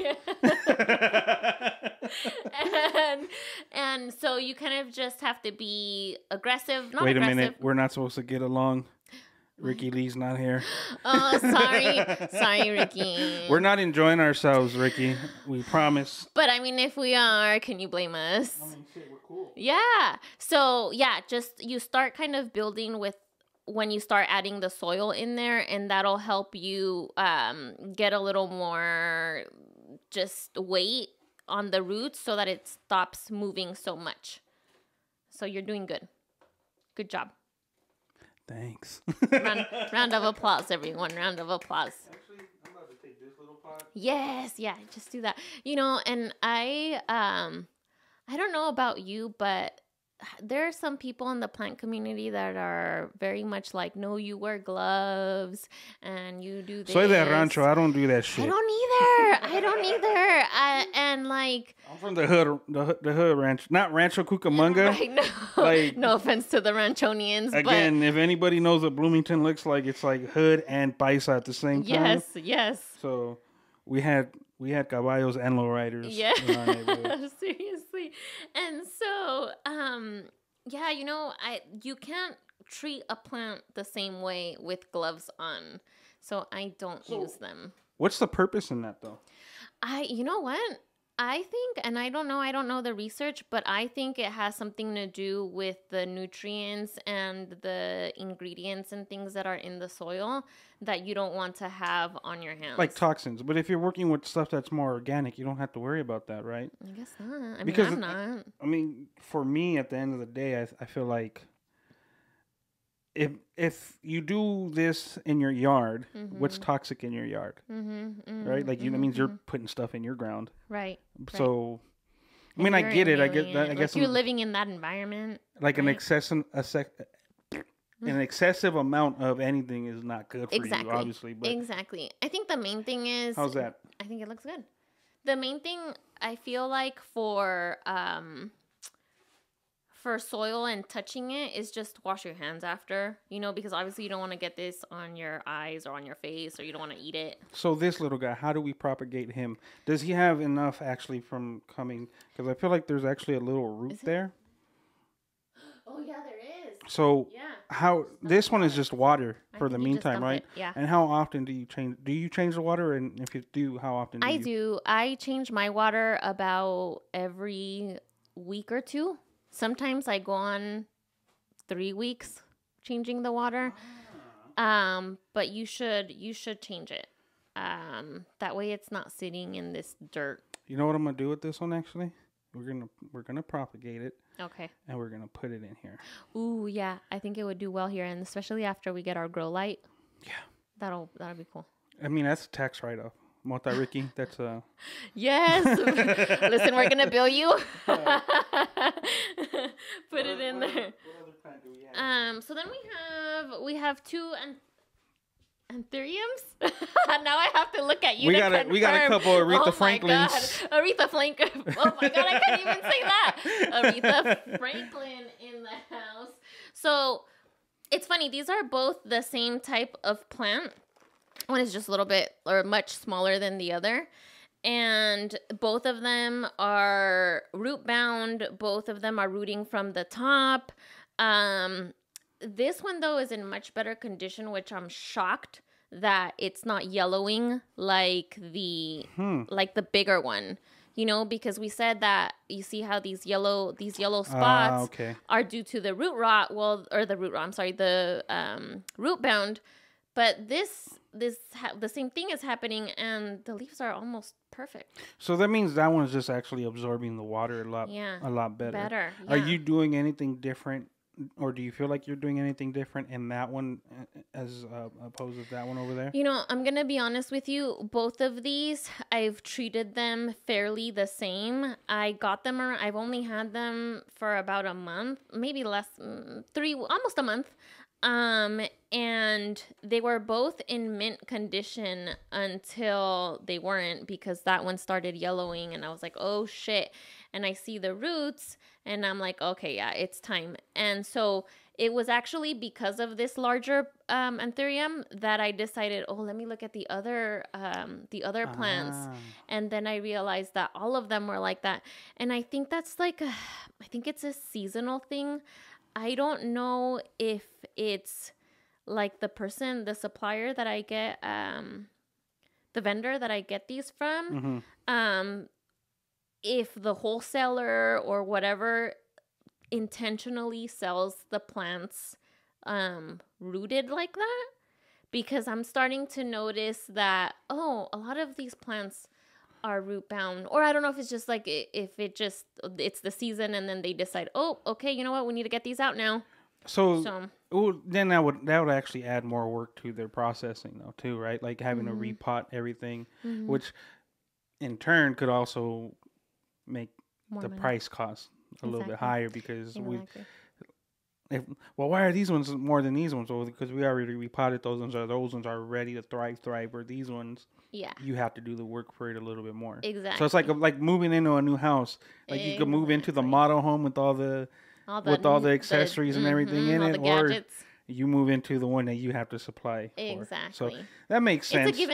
and so you kind of just have to be aggressive. Wait a minute. We're not supposed to get along. Ricky Lee's not here. Oh, sorry, Ricky. We're not enjoying ourselves, Ricky. We promise. But I mean, if we are, can you blame us? I mean, shit, we're cool. Yeah. So just you start kind of building with when you start adding the soil in there, and that'll help you get a little more just weight on the roots so that it stops moving so much. So you're doing good. Good job. Thanks. Round of applause, everyone. Round of applause. Actually, I'm about to take this little pot. Yes, just do that. And I don't know about you, but there are some people in the plant community that are very much like, no, you wear gloves and you do this. Soy de rancho. I don't do that shit. I don't either. And like, I'm from the hood, the hood ranch, not Rancho Cucamonga. Right, no. Like, no offense to the Ranchonians. Again, if anybody knows what Bloomington looks like, it's like hood and paisa at the same time. Yes. So we had caballos and lowriders. Yeah. In our neighborhood. Seriously. And so, you can't treat a plant the same way with gloves on. So I don't use them. What's the purpose in that though? You know what? I think, and I don't know the research, but I think it has something to do with the nutrients and the ingredients and things that are in the soil that you don't want to have on your hands. Like toxins. But if you're working with stuff that's more organic, you don't have to worry about that, right? I guess not. I Because mean, I'm not. I mean, for me, at the end of the day, I feel like if you do this in your yard, what's toxic in your yard, right? Like that means you're putting stuff in your ground, right? So, I mean, I get it. I get that. I guess you're living in that environment. Like an excessive amount of anything is not good for you, obviously. But exactly. I think the main thing is how's that? I think it looks good. The main thing I feel like for soil and touching it is just wash your hands after, because obviously you don't want to get this on your eyes or on your face, or you don't want to eat it. So this little guy, how do we propagate him? Does he have enough actually from coming? Because I feel like there's actually a little root there. Oh yeah, there is. So how this one is just water for the meantime, right? Yeah. And how often do you change? Do you change the water? And if you do, how often? I do. I change my water about every week or two. Sometimes I go on 3 weeks changing the water. But you should change it. That way it's not sitting in this dirt. You know what I'm gonna do with this one actually? We're gonna propagate it. Okay. And we're gonna put it in here. Ooh, yeah. I think it would do well here, and especially after we get our grow light. Yeah. That'll be cool. I mean, that's a tax write-off. Mota Ricky, that's Yes. Listen, we're gonna bill you. Put it in there. What other plant do we have? So then we have two anthuriums. Now I have to look at you. We got a couple of Aretha Franklins. Aretha Franklin. Oh my god, I can't even say that. Aretha Franklin in the house. So it's funny. These are both the same type of plant. One is just a little bit or much smaller than the other. And both of them are root bound. Both of them are rooting from the top. This one, though, is in much better condition, which I'm shocked that it's not yellowing like the bigger one. Because we said that you see how these yellow spots are due to the root rot. The root bound. But the same thing is happening, and the leaves are almost perfect. So that means that one's just actually absorbing the water a lot better. Yeah. Are you doing anything different, or do you feel like you're doing anything different in that one as opposed to that one over there? I'm going to be honest with you. Both of these, I've treated them fairly the same. I've only had them for about a month, maybe less, almost a month. And they were both in mint condition until they weren't, because that one started yellowing and I was like, oh shit. And I see the roots and I'm like, okay, yeah, it's time. And so it was actually because of this larger anthurium that I decided, let me look at the other plants. And then I realized that all of them were like that. And I think that's I think it's a seasonal thing. I don't know if it's like the supplier that I get, the vendor that I get these from, if the wholesaler or whatever intentionally sells the plants rooted like that. Because I'm starting to notice that, a lot of these plants are root bound, or I don't know if it's just like it's the season and then they decide, okay, you know what, we need to get these out now. So then that would actually add more work to their processing though too, right? Like having to repot everything, which in turn could also make the price cost a little bit higher because why are these ones more than these ones? Well, because we already repotted those ones are ready to thrive. Where these ones, you have to do the work for it a little bit more. Exactly. So it's like moving into a new house. Like you can move into the model home with all the accessories and everything in it, or you move into the one that you have to supply. Exactly. So that makes sense. It's a give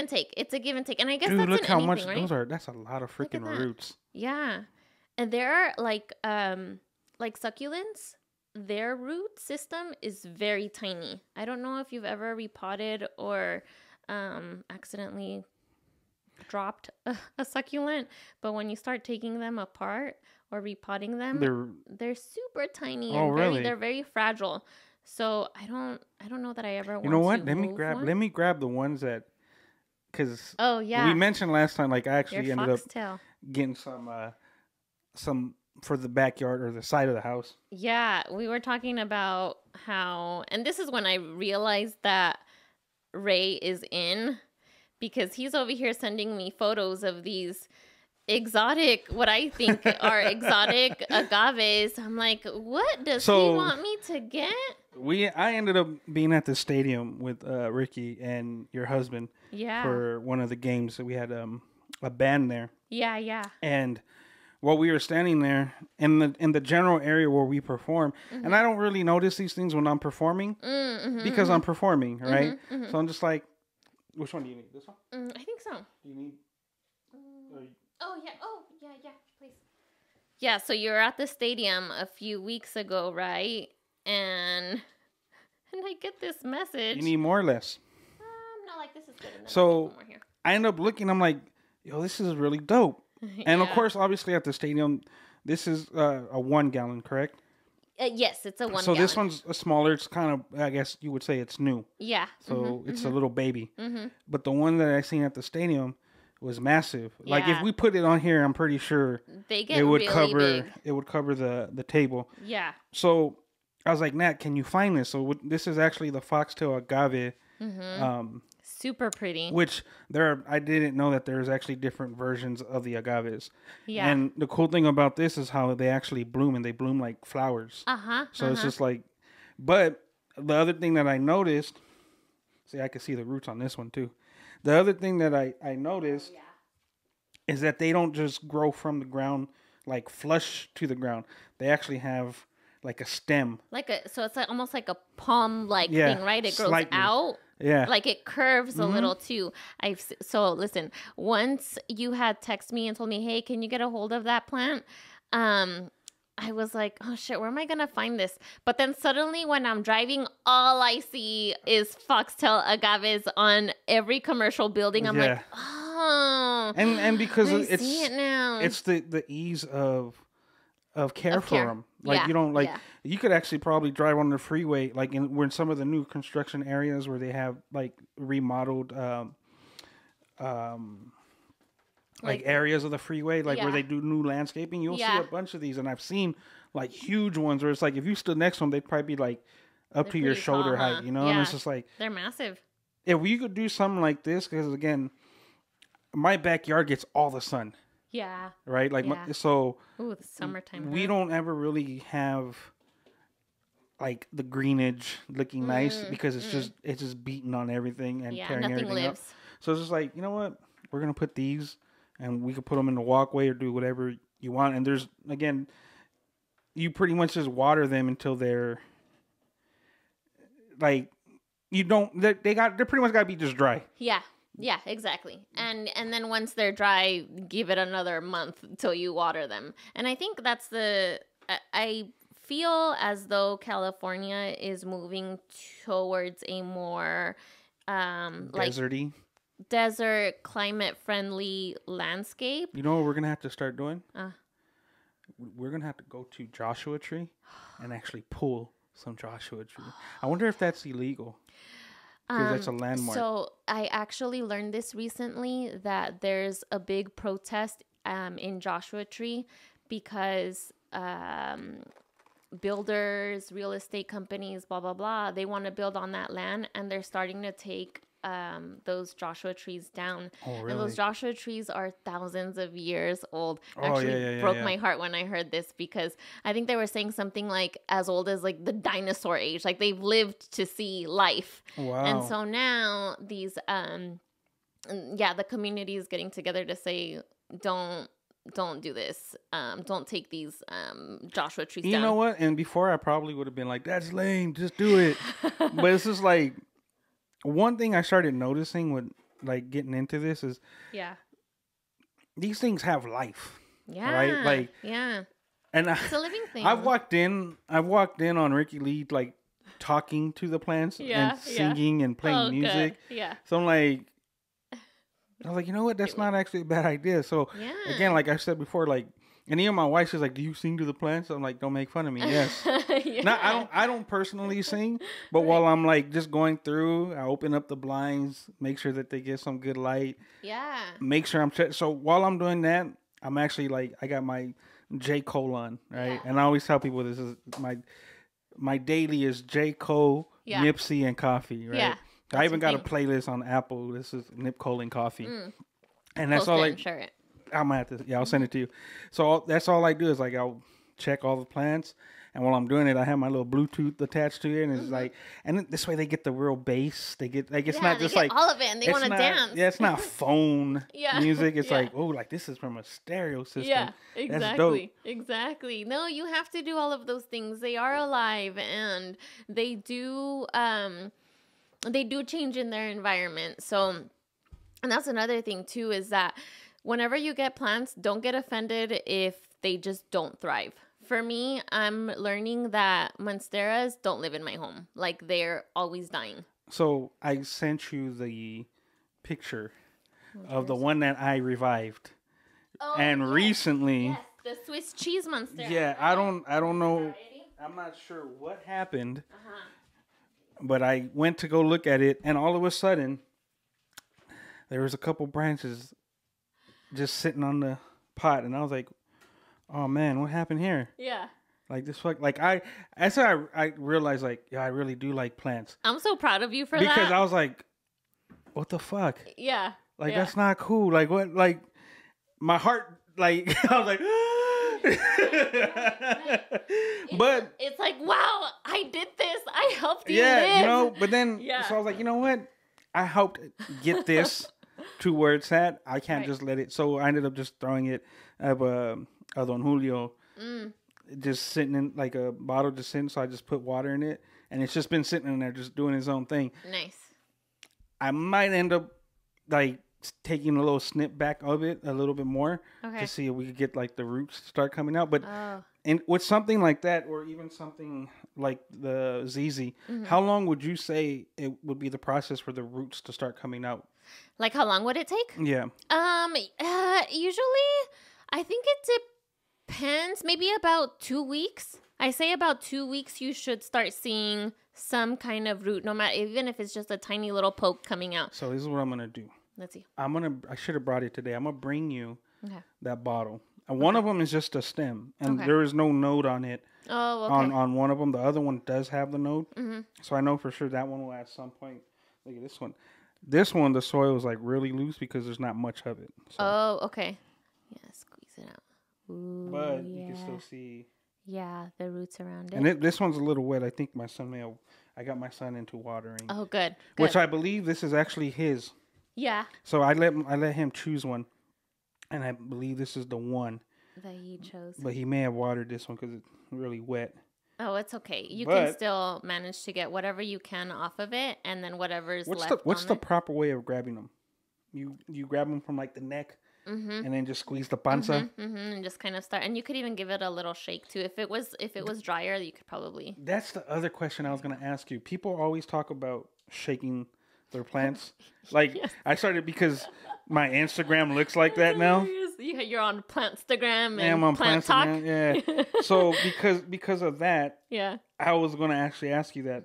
and take, and I guess dude, that's look how much right? That's a lot of freaking roots. Yeah, and there are like succulents. Their root system is very tiny. I don't know if you've ever repotted or accidentally dropped a succulent, but when you start taking them apart or repotting them, they're super tiny and really? they're very fragile. So I don't know that I ever want to. You know what? Let me grab the ones that, because yeah, we mentioned last time, like I actually your ended foxtail. up getting some for the backyard or the side of the house. Yeah, we were talking about how, and this is when I realized that Ray is in, because he's over here sending me photos of these exotic, what I think are exotic agaves. I'm like, what does he want me to get? I ended up being at the stadium with Ricky and your husband. Yeah. For one of the games that we had a band there. Yeah. And while we were standing there in the general area where we perform, and I don't really notice these things when I'm performing because I'm performing, right? So I'm just like, which one do you need? This one? I think so. Do you need? Oh yeah, please. Yeah, so you were at the stadium a few weeks ago, right? And I get this message. You need more or less? No, like this is good. And then so I end up looking. I'm like, yo, this is really dope. And of course, obviously at the stadium, this is a 1 gallon, correct? Yes, it's a 1 So gallon. this one's smaller. It's kind of, I guess you would say it's new. Yeah. So it's a little baby. But the one that I seen at the stadium was massive. Yeah. Like if we put it on here, I'm pretty sure it would cover big. It would cover the table. Yeah. So I was like, Nat, can you find this? So this is actually the foxtail agave. Super pretty. Which I didn't know that there's actually different versions of the agaves. Yeah. And the cool thing about this is how they actually bloom, and they bloom like flowers. So it's just like, but the other thing that I noticed, see, I can see the roots on this one too. The other thing that I noticed is that they don't just grow from the ground, like flush to the ground. They actually have like a stem. So it's like almost like a palm-like thing, right? It grows out. Yeah. Like it curves a little too. So listen, once you had texted me and told me, hey, can you get a hold of that plant? I was like, oh shit, where am I going to find this? But then suddenly when I'm driving, all I see is foxtail agaves on every commercial building. I'm like, oh. And because see it now. It's the ease of care for them. Like you don't you could actually probably drive on the freeway, like we're in some of the new construction areas where they have like remodeled like areas of the freeway, like where they do new landscaping. You'll see a bunch of these, and I've seen like huge ones where it's like if you stood next to them, they'd probably be like up to your shoulder height, you know. And it's just like they're massive. If we could do something like this, because again, my backyard gets all the sun. Yeah. Right? Like, so. Ooh, the summertime. We don't ever really have, like, the greenage looking nice because it's just beating on everything and tearing everything up. So it's just like, you know what? We're going to put these and we could put them in the walkway or do whatever you want. And there's, again, you pretty much just water them until they're, like, you don't, they're pretty much got to be just dry. Yeah. Yeah, exactly. And then once they're dry, give it another month till you water them. And I think that's I feel as though California is moving towards a more deserty, desert climate friendly landscape. You know what we're going to have to start doing? We're going to have to go to Joshua Tree and actually pull some Joshua Tree. I wonder if that's illegal. Because that's a landmark. So I actually learned this recently, that there's a big protest in Joshua Tree because builders, real estate companies, blah, blah, blah, they want to build on that land, and they're starting to take those Joshua trees down. Oh, really? And those Joshua trees are thousands of years old. Broke my heart when I heard this, because I think they were saying something like as old as like the dinosaur age. Like they've lived to see life. Wow. And so now these the community is getting together to say don't do this. Don't take these Joshua trees down. You know what? And before I probably would have been like, that's lame, just do it. But it's just like, one thing I started noticing with like getting into this is these things have life. Yeah. Right? Like, yeah. And it's a living thing. I've walked in on Ricky Lee like talking to the plants and singing and playing music. Good. Yeah. So I'm like, I was like, you know what? That's not actually a bad idea. So Yeah. again, like I said before, like, and even my wife, she's like, "Do you sing to the plants?" I'm like, "Don't make fun of me." Yes. Yeah. Now I don't personally sing, but while I'm like just going through, I open up the blinds, make sure that they get some good light. Yeah. Make sure I'm so while I'm doing that, I'm actually like I got my J. Cole on, right? Yeah. And I always tell people this is my daily is J. Cole, Yeah. Nipsey, and coffee, right? Yeah. I even got a thing. playlist on Apple. This is Nip Cole and coffee. And that's Post all it I and share it. I'm gonna have to, yeah, I'll send it to you. So that's all I do is like I'll check all the plants, and while I'm doing it, I have my little Bluetooth attached to it, and it's like, and this way they get the real bass. They get like it's not they just get like all of it, and they want to dance. Yeah, it's not phone Yeah. music. It's Yeah. like, oh, like this is from a stereo system. Yeah, That's dope. exactly. No, you have to do all of those things. They are alive, and they do change in their environment. So, and that's another thing too, is that whenever you get plants, don't get offended if they just don't thrive. For me, I'm learning that monsteras don't live in my home. Like, they're always dying. So I sent you the picture of the one that I revived, and yes, recently, yes, the Swiss cheese monstera. yeah, I don't know. I'm not sure what happened, but I went to go look at it, and all of a sudden, there was a couple branches just sitting on the pot, and I was like, "Oh man, what happened here?" Yeah. Like this, like I realized, like, yeah, I really do like plants I'm so proud of you for because that. I was like, "What the fuck?" Yeah. Like, yeah. that's not cool. Like, what? Like, my heart, like, I was like, but it's like, wow, I did this. I helped you yeah, live. you know, but then, Yeah. so I was like, you know what? I helped get this to where it's at. I can't Right. just let it. So I ended up just throwing it at Don Julio, just sitting in like a bottle, just sitting. So I just put water in it, and it's just been sitting in there, just doing its own thing. Nice. I might end up like taking a little snip back of it a little bit more Okay. to see if we could get like the roots to start coming out. But Oh. and with something like that, or even something like the ZZ, how long would you say it would be the process for the roots to start coming out? Like, how long would it take? Yeah. Usually, I think it depends. Maybe about 2 weeks. I say about 2 weeks, you should start seeing some kind of root, no matter, even if it's just a tiny little poke coming out. So this is what I'm gonna do. Let's see. I should have brought it today. I'm gonna bring you Okay. that bottle. And one of them is just a stem, and Okay. there is no node on it. Oh, okay. On one of them, the other one does have the node. So I know for sure that one will at some point. Look at this one. This one, the soil is like really loose because there's not much of it. So. Oh, okay. Yeah, squeeze it out. Ooh, But yeah. you can still see. Yeah, the roots around it. And this one's a little wet. I think my son I got my son into watering. Oh, good. Which I believe this is actually his. Yeah. So I let him choose one. And I believe this is the one. That he chose. But he may have watered this one because it's really wet. Oh, it's okay. You can still manage to get whatever you can off of it, and then whatever's left. What's the proper way of grabbing them? You grab them from like the neck, and then just squeeze the panza. And just kind of start. And you could even give it a little shake too. If it was drier, you could probably. That's the other question I was gonna ask you. People always talk about shaking their plants. Like Yes. I started because my Instagram looks like that now. You're on Plantstagram and I'm on Plant Talk. Plantstagram, yeah. So because of that, Yeah. I was going to actually ask you that.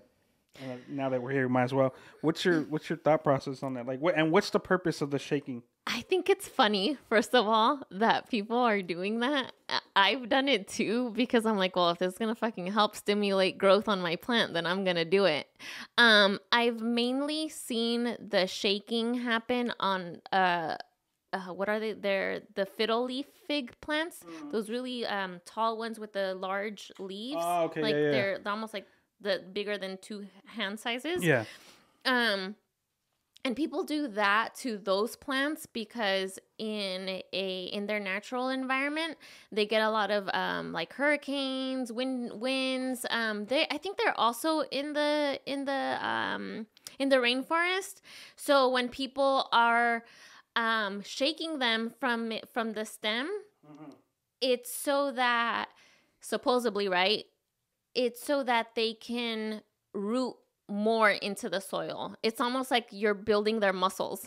Now that we're here, we might as well. What's your thought process on that? Like, what's the purpose of the shaking? I think it's funny, first of all, that people are doing that. I've done it too because I'm like, well, if this is gonna fucking help stimulate growth on my plant, then I'm gonna do it. I've mainly seen the shaking happen on what are they? They're the fiddle leaf fig plants. Those really tall ones with the large leaves. Oh, okay, like yeah. they're almost like the bigger than 2 hand sizes. Yeah. And people do that to those plants because in their natural environment, they get a lot of like hurricanes, winds. I think they're also in the rainforest. So when people are shaking them from the stem, it's so that supposedly, right? It's so that they can root more into the soil. It's almost like you're building their muscles.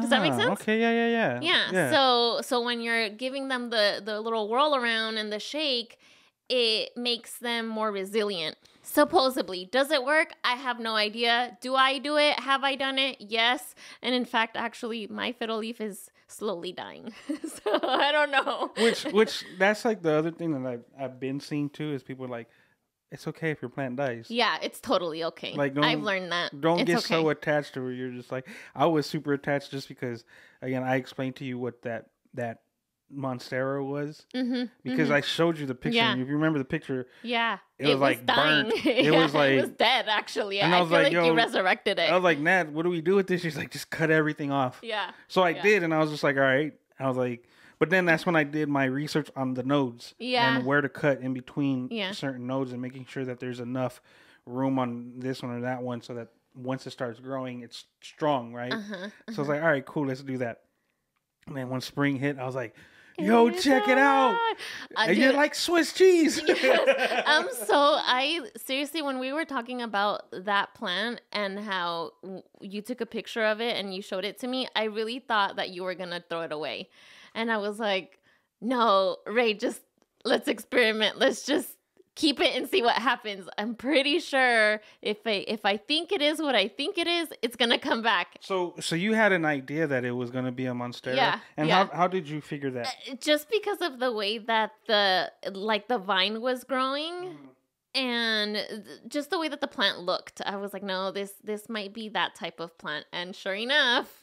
Does that make sense? Okay, Yeah. So when you're giving them the little whirl around and the shake, it makes them more resilient. Supposedly. Does it work? I have no idea. Do I do it? Have I done it? Yes. And in fact, actually, my fiddle leaf is slowly dying. So I don't know. Which that's like the other thing that I've been seeing too is people like, it's okay if your plant dies. Yeah, it's totally okay. Like, I've learned that. Don't get so attached to where you're just like, I was super attached just because, again, I explained to you what that Monstera was. Because I showed you the picture. Yeah. And if you remember the picture, it was like dying. Burnt. It was like, it was dead, actually. And I feel like you resurrected it. I was like, Nat, what do we do with this? She's like, just cut everything off. Yeah. So I did, and I was just like, all right. I was like, but then that's when I did my research on the nodes and where to cut in between certain nodes and making sure that there's enough room on this one or that one so that once it starts growing, it's strong, right? So I was like, all right, cool, let's do that. And then when spring hit, I was like, yo, check it out. You're like Swiss cheese. I seriously, when we were talking about that plant and how you took a picture of it and you showed it to me, I really thought that you were going to throw it away. And I was like, no, Ray, just let's experiment. Let's just keep it and see what happens. I'm pretty sure if I think it is what I think it is, it's going to come back. So you had an idea that it was going to be a Monstera? Yeah. And how did you figure that? Just because of the way that the vine was growing. And just the way that the plant looked, I was like, no, this might be that type of plant. And sure enough,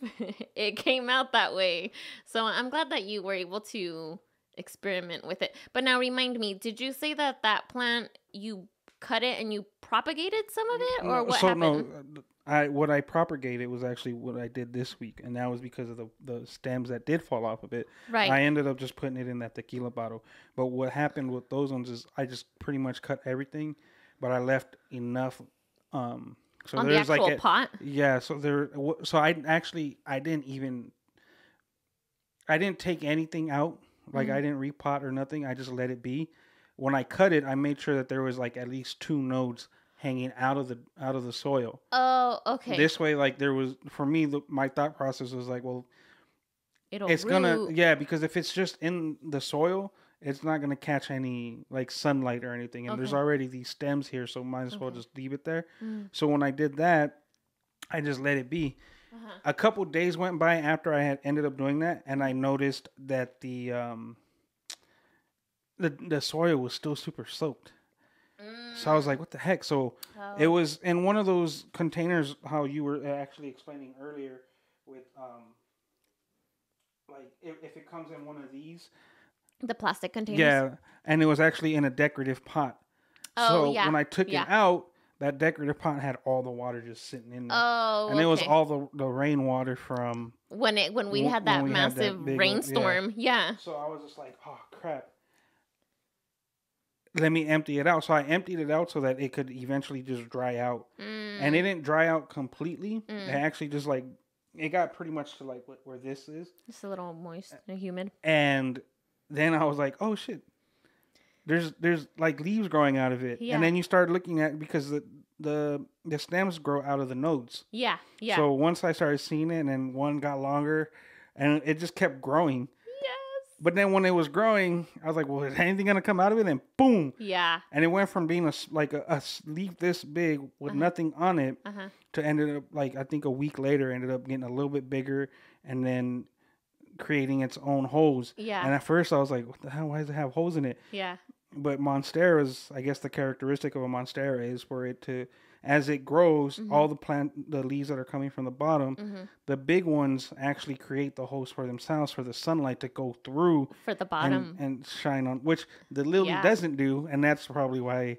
it came out that way. So I'm glad that you were able to experiment with it. But now remind me, did you say that plant, you cut it and you propagated some of it? Or what happened? No, what I propagated was actually what I did this week. And that was because of the stems that did fall off of it. Right. I ended up just putting it in that tequila bottle. But what happened with those ones is I just pretty much cut everything, but I left enough. So on the actual pot? Yeah. So I didn't take anything out. Like I didn't repot or nothing. I just let it be. When I cut it, I made sure that there was like at least 2 nodes hanging out of the soil. Oh, okay. This way, like there was, for me, my thought process was like, well, it's root. gonna, because if it's just in the soil, it's not gonna catch any like sunlight or anything. And there's already these stems here, so might as well just leave it there. So when I did that, I just let it be. A couple days went by after I had ended up doing that, and I noticed that the soil was still super soaked. So I was like, what the heck? So it was in one of those containers, how you were actually explaining earlier with, like if it comes in one of these. The plastic containers? Yeah. And it was actually in a decorative pot. So when I took it out, that decorative pot had all the water just sitting in there. Oh, and it was all the rainwater from... When we had that massive rainstorm. Yeah. So I was just like, oh, crap. Let me empty it out. So I emptied it out so that it could eventually just dry out. And it didn't dry out completely. It actually just like, it got pretty much to like where this is. Just a little moist and humid. And then I was like, oh shit. There's like leaves growing out of it. Yeah. And then you start looking at, because the stems grow out of the nodes. Yeah. Yeah. So once I started seeing it, and then one got longer and it just kept growing. But then when it was growing, I was like, well, is anything going to come out of it? And boom. Yeah. And it went from being a leaf this big with nothing on it to ended up, like, I think a week later, ended up getting a little bit bigger and then creating its own holes. Yeah. And at first I was like, what the hell? Why does it have holes in it? Yeah. But Monstera's, I guess the characteristic of a Monstera is for it to, as it grows, all the leaves that are coming from the bottom, the big ones actually create the holes for themselves for the sunlight to go through for the bottom and shine on, which the lily doesn't do, and that's probably why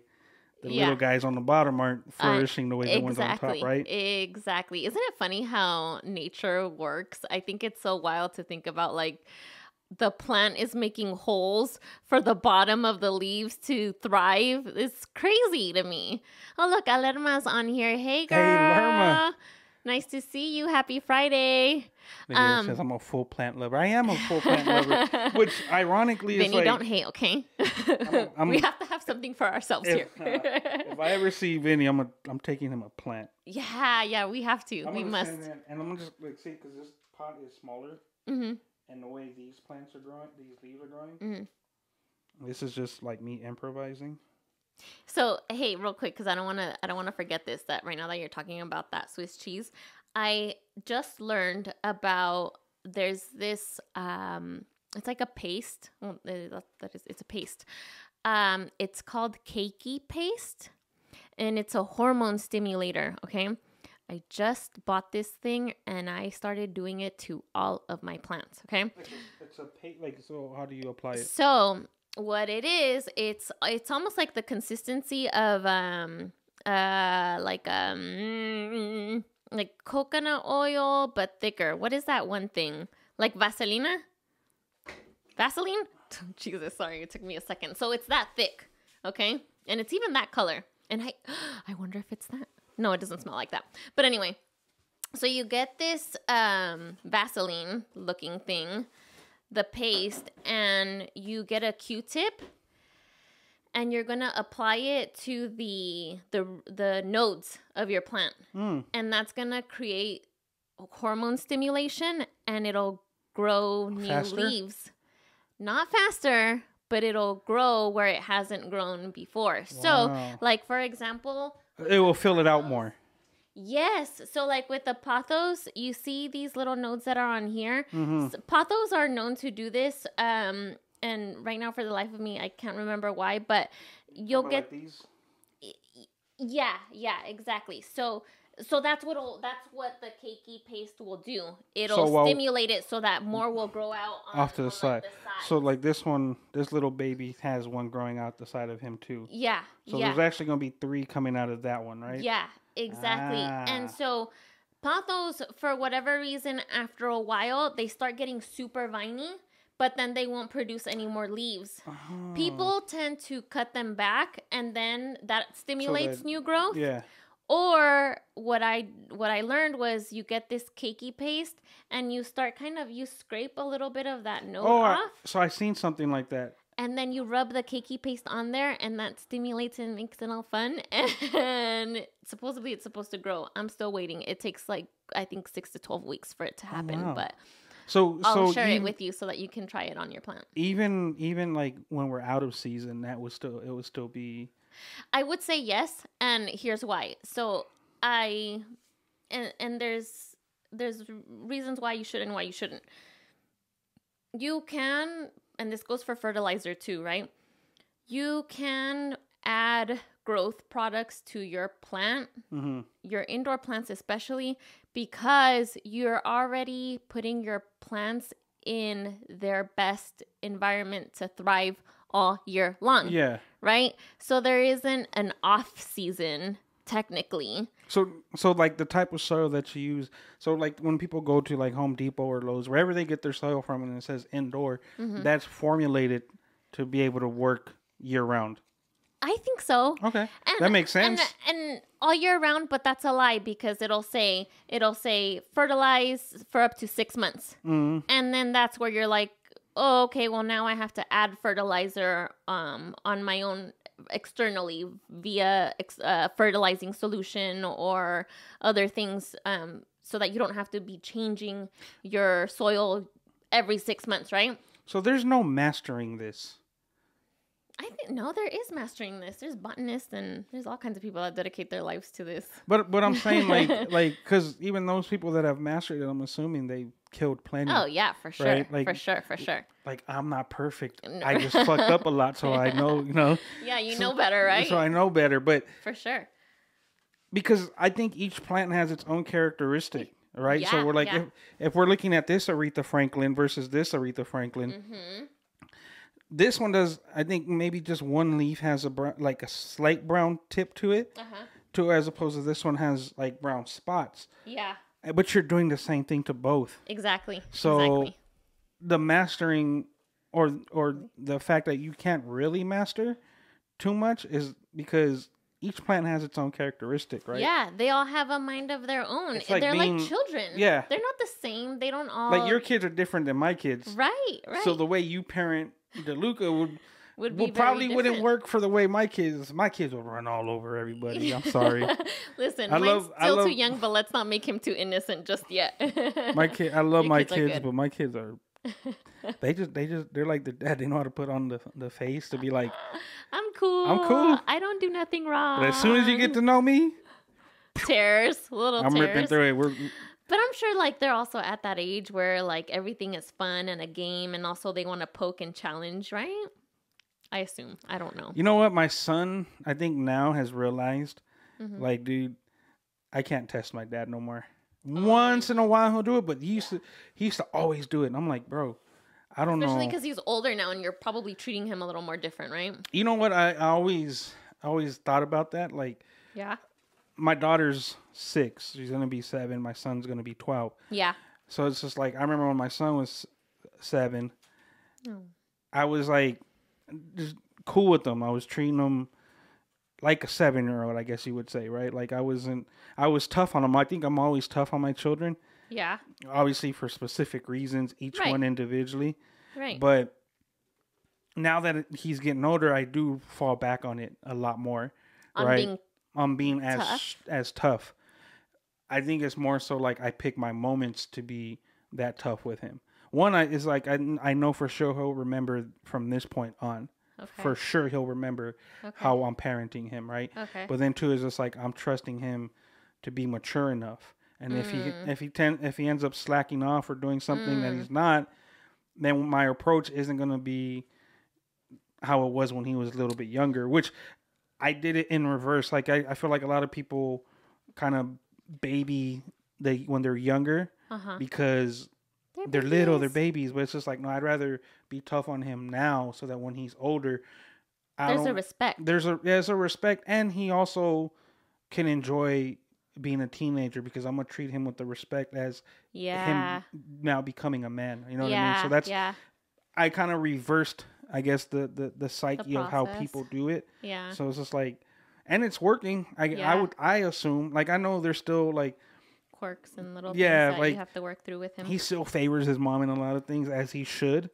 the little guys on the bottom aren't flourishing the way the ones on top, right? Exactly. Isn't it funny how nature works? I think it's so wild to think about, like, the plant is making holes for the bottom of the leaves to thrive. It's crazy to me. Oh, look, Alerma's on here. Hey, girl. Hey, Lerma. Nice to see you. Happy Friday. It says I'm a full plant lover. I am a full plant lover, which ironically is Vinny, like... don't hate, okay? We have to have something for ourselves here. If I ever see Vinny, I'm taking him a plant. Yeah, we have to. We must. And I'm going to just, like, see, because pot is smaller, Mm-hmm. and the way these plants are growing, these leaves are growing. Mm-hmm. This is just like me improvising. So, hey, real quick, because I don't want to forget this. That right now that you're talking about that Swiss cheese, I just learned about. There's this. It's like a paste. Well, it's a paste. It's called cakey paste, and it's a hormone stimulator. Okay, I just bought this thing, and I started doing it to all of my plants. Okay, It's a paste. So how do you apply it? So what it is, it's almost like the consistency of like coconut oil but thicker. What is that one thing? Like Vaseline? Jesus, sorry, it took me a second. So it's that thick, okay? And it's even that color. And I wonder if it's that. No, it doesn't smell like that. But anyway, so you get this Vaseline looking thing, the paste, and you get a Q-tip, and you're gonna apply it to the nodes of your plant, and that's gonna create hormone stimulation, and it'll grow new leaves. Not faster, but it'll grow where it hasn't grown before. Wow. So, like for example, it will fill it out more. Yes. So like with the pothos, you see these little nodes that are on here. Mm-hmm. So pothos are known to do this. And right now, for the life of me, I can't remember why, but you'll get like these. Yeah, exactly. So that's what the cakey paste will do. It'll stimulate it so that more will grow out off to the side. Like so like this little baby has one growing out the side of him too. Yeah. So there's actually going to be 3 coming out of that one, right? Yeah. Exactly. And so pothos, for whatever reason, after a while, they start getting super viney, but then they won't produce any more leaves. Oh. People tend to cut them back, and then that stimulates new growth. Yeah. Or what I learned was you get this cakey paste, and you scrape a little bit of that node off. So I seen something like that. And then you rub the cakey paste on there, and that stimulates and makes it all fun. And supposedly it's supposed to grow. I'm still waiting. It takes I think 6 to 12 weeks for it to happen. Wow. But I'll share it with you so that you can try it on your plant. Even like when we're out of season, it would still be. I would say yes, and here's why. So and there's reasons why you should and why you shouldn't. You can. And this goes for fertilizer too, right? You can add growth products to your plant, your indoor plants especially, because you're already putting your plants in their best environment to thrive all year long. Yeah. Right? So there isn't an off season technically. So like the type of soil that you use. So like when people go to like Home Depot or Lowe's, wherever they get their soil from, and it says indoor, that's formulated to be able to work year round. I think so. Okay, that makes sense. And all year round, but that's a lie because it'll say fertilize for up to 6 months, and then that's where you're like, oh, okay, well now I have to add fertilizer on my own externally via fertilizing solution or other things, so that you don't have to be changing your soil every 6 months, right? So there's no mastering this. I think no, there is mastering this. There's botanists and there's all kinds of people that dedicate their lives to this. But I'm saying like because even those people that have mastered it, I'm assuming they killed plenty. Oh yeah, for sure, right? Like, for sure. Like I'm not perfect. No. I just fucked up a lot, so I know. Yeah, you know better, right? So I know better, but for sure. Because I think each plant has its own characteristic, right? Yeah, so we're like, if we're looking at this Aretha Franklin versus this Aretha Franklin. This one does, I think maybe just one leaf has a slight brown tip to it, as opposed to this one has like brown spots. Yeah. But you're doing the same thing to both. Exactly. So the mastering or the fact that you can't really master too much is because each plant has its own characteristic, right? Yeah, they all have a mind of their own. They're like children. Yeah. They're not the same. They don't all... Like your kids are different than my kids. Right. So the way you parent DeLuca would be probably very wouldn't different. work for the way my kids will run all over everybody. I'm sorry. Listen, I mine's love- still too young, but let's not make him too innocent just yet. I love Your my kids are kids, good. but my kids are they're like the dad. They know how to put on the face to be like, I'm cool. I'm cool. I don't do nothing wrong. but as soon as you get to know me, tears, little I'm ripping tears. through it. But I'm sure like they're also at that age where like everything is fun and a game, and also they want to poke and challenge, right? I assume. I don't know. You know what? My son, I think now has realized, Mm-hmm. like, dude, I can't test my dad no more. Once in a while he'll do it, but he used to always do it. And I'm like, bro, I don't Especially know. because he's older now, and you're probably treating him a little more different, right? You know what? I always thought about that. Like, Yeah. my daughter's 6. She's gonna be 7. My son's gonna be 12. Yeah. So it's just like I remember when my son was 7. Oh. I was like just cool with them. I was treating them like a 7-year-old, I guess you would say, right? Like I was tough on them. I think I'm always tough on my children. Yeah. Obviously for specific reasons, each Right. one individually. Right. But now that he's getting older, I do fall back on it a lot more. On right? being On being tough. as tough. I think it's more so like I pick my moments to be that tough with him. One is like I know for sure he'll remember from this point on. Okay. For sure he'll remember how I'm parenting him, right? Okay. But then two is just like I'm trusting him to be mature enough. And if he ends up slacking off or doing something that he's not, then my approach isn't going to be how it was when he was a little bit younger, which I did it in reverse. Like I feel like a lot of people kind of baby when they're younger because they're little, they're babies, but it's just like, no, I'd rather be tough on him now so that when he's older, There's a respect. There's a respect, and he also can enjoy being a teenager because I'm gonna treat him with the respect as him now becoming a man. You know what I mean? So that's I kind of reversed, I guess, the psyche of how people do it. Yeah. So it's just like, and it's working. I assume, like I know there's still like quirks and little things that like, you have to work through with him. He still favors his mom in a lot of things, as he should,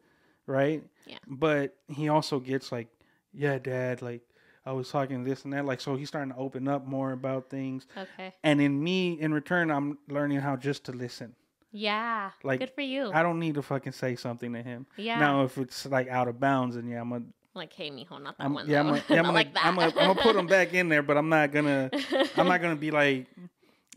right? Yeah. But he also gets like, yeah, Dad, like I was talking this and that, like, so he's starting to open up more about things. Okay. And in return, I'm learning how just to listen. Yeah. Like, good for you. I don't need to fucking say something to him. Yeah. Now, if it's like out of bounds, and I'm gonna like, hey, mijo, not that one. Yeah, though. I'm gonna put him back in there, but I'm not gonna be like,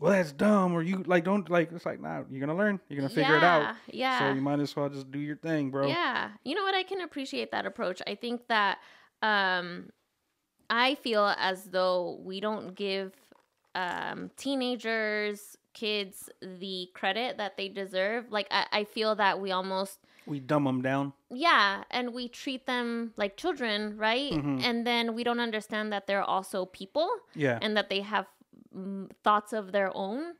well, that's dumb, or you like don't like. It's like, nah, you're gonna learn. You're gonna figure it out. Yeah. So you might as well just do your thing, bro. Yeah. You know what? I can appreciate that approach. I think that I feel as though we don't give teenagers, kids, the credit that they deserve. Like I feel that we dumb them down. Yeah, and we treat them like children, right? Mm-hmm. And then we don't understand that they're also people. Yeah. And that they have thoughts of their own.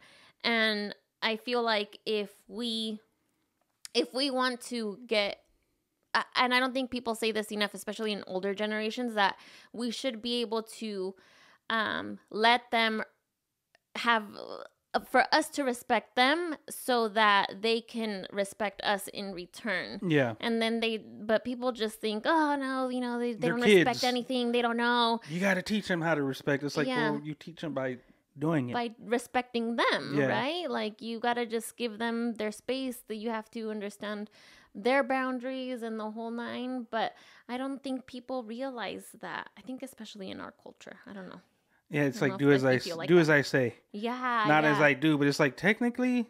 And I feel like if we want to get, and I don't think people say this enough, especially in older generations, that we should be able to let them have, for us to respect them so that they can respect us in return. Yeah. And then but people just think, oh no, they don't respect anything. They don't know. You got to teach them how to respect. It's like, well, you teach them by doing it. By respecting them, right? Like, you got to just give them their space, that you have to understand their boundaries and the whole nine. But I don't think people realize that. I think especially in our culture. I don't know. Yeah, it's like, do as I say. Yeah. Not as I do, but it's like, technically,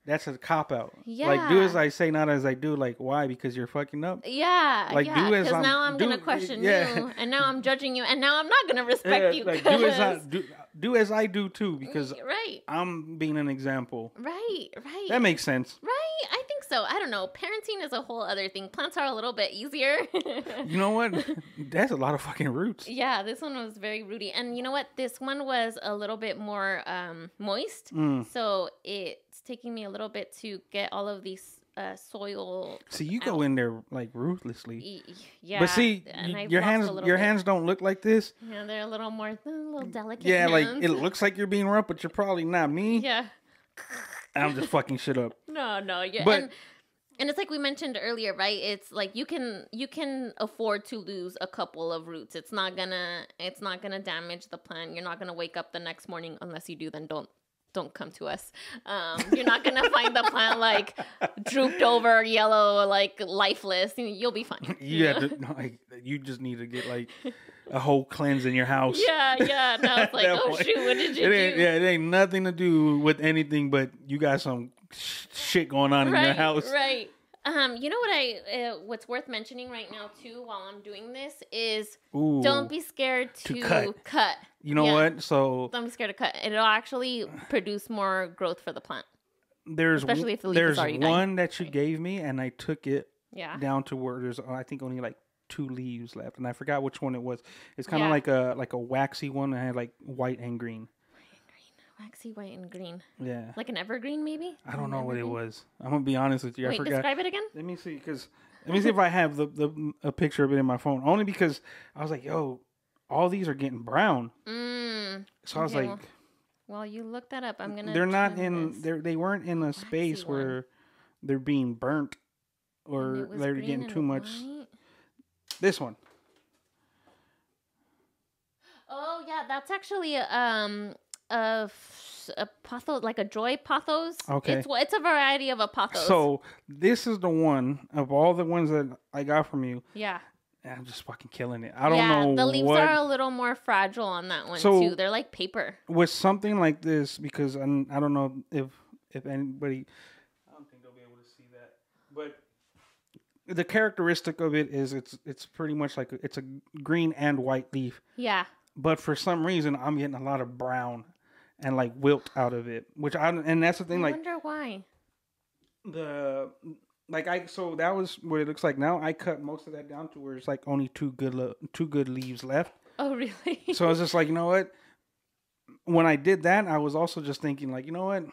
that's a cop-out. Yeah. Like, do as I say, not as I do. Like, why? Because you're fucking up? Yeah. Like, do as because now I'm going to question you, and now I'm judging you, and now I'm not going to respect you. Like, do as I do, too, because I'm being an example. Right. That makes sense. Right. I think so. I don't know. Parenting is a whole other thing. Plants are a little bit easier. You know what? That's a lot of fucking roots. Yeah, this one was very rooty. And you know what? This one was a little bit more moist. So it's taking me a little bit to get all of these soil. See, you go in there like ruthlessly. Yeah. But see, your hands don't look like this. Yeah, they're a little delicate. Yeah, hands. like it looks like you're being rough, but you're probably not. Me. Yeah. I'm just fucking shit up. No. But And it's like we mentioned earlier, right? It's like you can afford to lose a couple of roots. It's not gonna damage the plant. You're not gonna wake up the next morning, unless you do. Then don't come to us. You're not gonna find the plant like drooped over, yellow, like lifeless. You'll be fine. You just need to get like a whole cleanse in your house. Yeah. Now it's like, oh shoot, what did you do? It ain't nothing to do with anything, but you got some shit going on in your house. Right. You know what what's worth mentioning right now too, while I'm doing this, is don't be scared to cut. You know what? So don't be scared to cut. It'll actually produce more growth for the plant. Especially if the leaf is already one that you gave me, and I took it down to where there's I think only like 2 leaves left, and I forgot which one it was. It's kind of like a waxy one that had like white and green. Waxy white and green. Yeah. Like an evergreen, maybe? I don't know what it was. I'm going to be honest with you. Wait, I forgot. Describe it again? Let me see if I have a picture of it in my phone. Only because I was like, yo, all these are getting brown. So I was like... Well, you look that up. I'm going to... They're not in... They weren't in a space where they're being burnt or they're getting too much... White? This one. Oh, yeah. That's actually... a pothos, like a joy pothos. Okay. It's a variety of a pothos. So this is the one of all the ones that I got from you. Yeah. And I'm just fucking killing it. I don't know. The leaves are a little more fragile on that one too. They're like paper. With something like this, because I don't know if anybody, I don't think they'll be able to see that. But the characteristic of it is it's pretty much like it's a green and white leaf. Yeah. But for some reason, I'm getting a lot of brown and like wilt out of it, and that's the thing. I wonder why. So that was what it looks like now. I cut most of that down to where it's like only two good leaves left. Oh, really? So I was just like, you know what? When I did that, I was also just thinking like, you know what?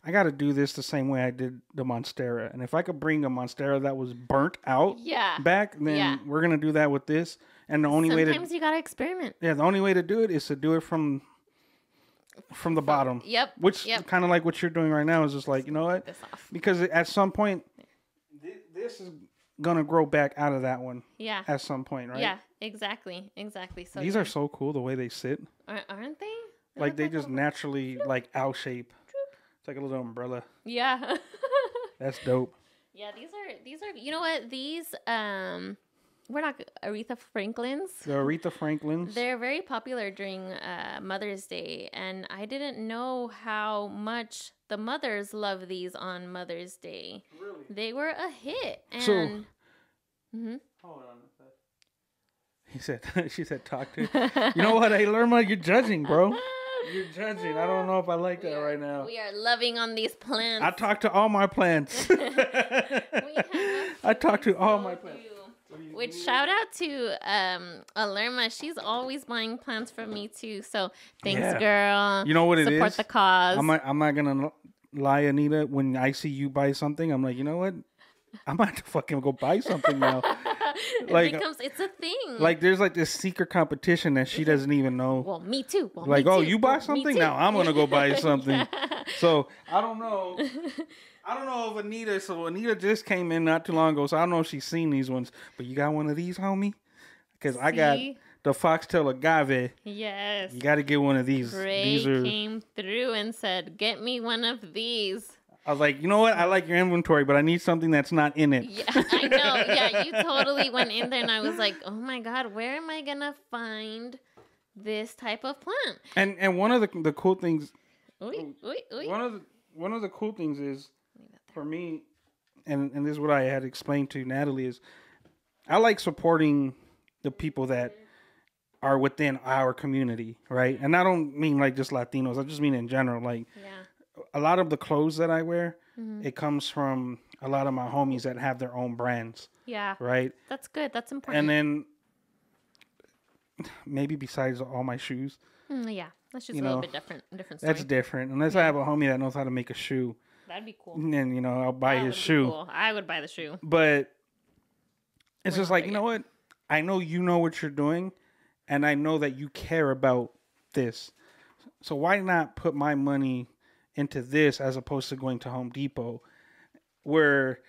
I got to do this the same way I did the Monstera. And if I could bring a Monstera that was burnt out back, then we're going to do that with this. And the only sometimes you got to experiment. Yeah, the only way to do it is to do it from the bottom. Yep. Which kind of like what you're doing right now is just like, you know what? This off. Because at some point, this is going to grow back out of that one. Yeah. At some point, right? Yeah, exactly. So these are so cool the way they sit. Aren't they? Like they just naturally like owl shape. It's like a little umbrella. Yeah. That's dope. Yeah, these are you know what? These we're not Aretha Franklins. The Aretha Franklins. They're very popular during Mother's Day, and I didn't know how much the mothers love these on Mother's Day. Really? They were a hit. And hold on a sec. She said talk to you know what? Hey, Lerma, you're judging, bro. You're judging. I don't know if I like that right now. We are loving on these plants. I talk to all my plants. I talk to all my plants. Which shout out to Alerma. She's always buying plants from me too. So thanks, girl. You know what it is? Support the cause. I'm not gonna lie, Anita. When I see you buy something, I'm like, you know what? I'm about to fucking go buy something now. It's a thing. Like there's like this secret competition that she doesn't even know. Well, me too. You buy something now? I'm gonna go buy something. So I don't know. I don't know if Anita. So Anita just came in not too long ago, so I don't know if she's seen these ones. But you got one of these, homie? Because I got the foxtail agave. Yes. You got to get one of these. Ray came through and said, "Get me one of these." I was like, you know what? I like your inventory, but I need something that's not in it. Yeah, I know. Yeah, you totally went in there, and I was like, oh my God, where am I gonna find this type of plant? And one of the cool things. Oy. One of the cool things is, for me, and this is what I had explained to Natalie, is I like supporting the people that are within our community, right? And I don't mean like just Latinos. I just mean in general. Like, a lot of the clothes that I wear, it comes from a lot of my homies that have their own brands. Yeah. Right? That's good. That's important. And then maybe besides all my shoes. Yeah. That's just a little bit different. Different story. That's different. Unless I have a homie that knows how to make a shoe. That'd be cool. And then, I'll buy his shoe. Cool. I would buy the shoe. But it's just like, you know what? I know you know what you're doing, and I know that you care about this. So why not put my money into this as opposed to going to Home Depot? where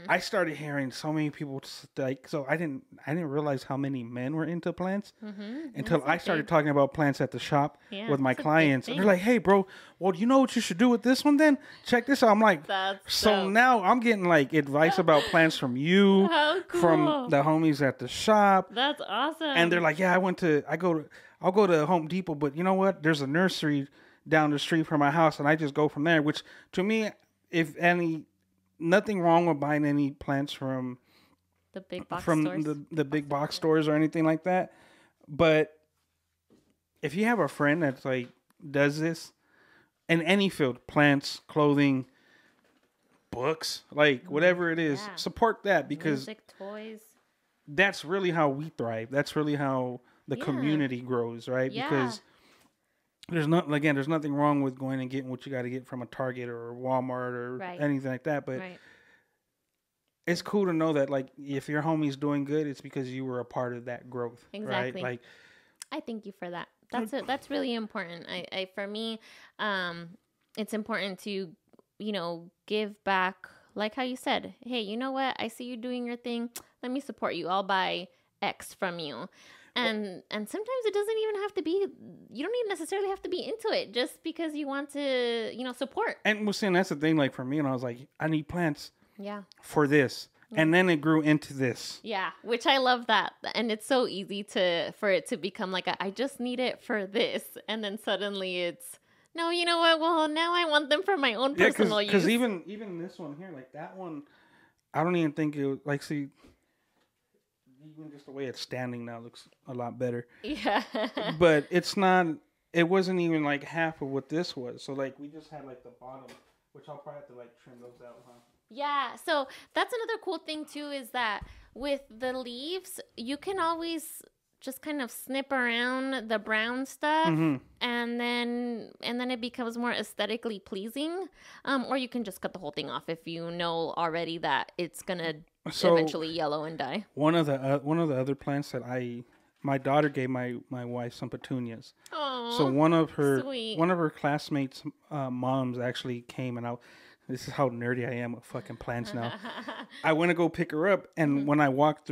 I started hearing so many people like. So I didn't realize how many men were into plants until I started talking about plants at the shop with my clients, and they're like, "Hey, bro, well, you know what you should do with this one? Then check this out." I'm like, so now I'm getting like advice about plants from you, from the homies at the shop. That's awesome. And they're like, "Yeah, I'll go to Home Depot, but you know what? There's a nursery down the street from my house, and I just go from there." Which to me, if any. Nothing wrong with buying any plants from the big box stores. the big box stores or anything like that. But if you have a friend that's like does this in any field, plants, clothing, books, like whatever it is, support that, because music, toys. That's really how we thrive. That's really how the community grows, right? Yeah. Because there's nothing wrong with going and getting what you got to get from a Target or Walmart or anything like that. But it's cool to know that, like, if your homie's doing good, it's because you were a part of that growth. Exactly. Right? Like, I thank you for that. That's really important. For me, it's important to, give back. Like how you said, hey, you know what? I see you doing your thing. Let me support you. I'll buy X from you. And sometimes it doesn't even have to be, you don't even necessarily have to be into it just because you want to, support. And well, see, that's the thing, like for me, and I was like, I need plants for this. Yeah. And then it grew into this. Yeah, which I love that. And it's so easy for it to become like, I just need it for this. And then suddenly it's, no, you know what? Well, now I want them for my own personal use. Because even this one here, like that one, I don't even think it was, like, see, even just the way it's standing now looks a lot better. Yeah. But it wasn't even like half of what this was. So like we just had like the bottom, which I'll probably have to like trim those out, huh? Yeah. So that's another cool thing too, is that with the leaves, you can always just kind of snip around the brown stuff, and then it becomes more aesthetically pleasing. Or you can just cut the whole thing off if you know already that it's gonna eventually yellow and die. One of the other plants that my daughter gave my wife some petunias. Aww, so one of her classmates' moms actually came, and this is how nerdy I am with fucking plants now. I went to go pick her up, and when I walked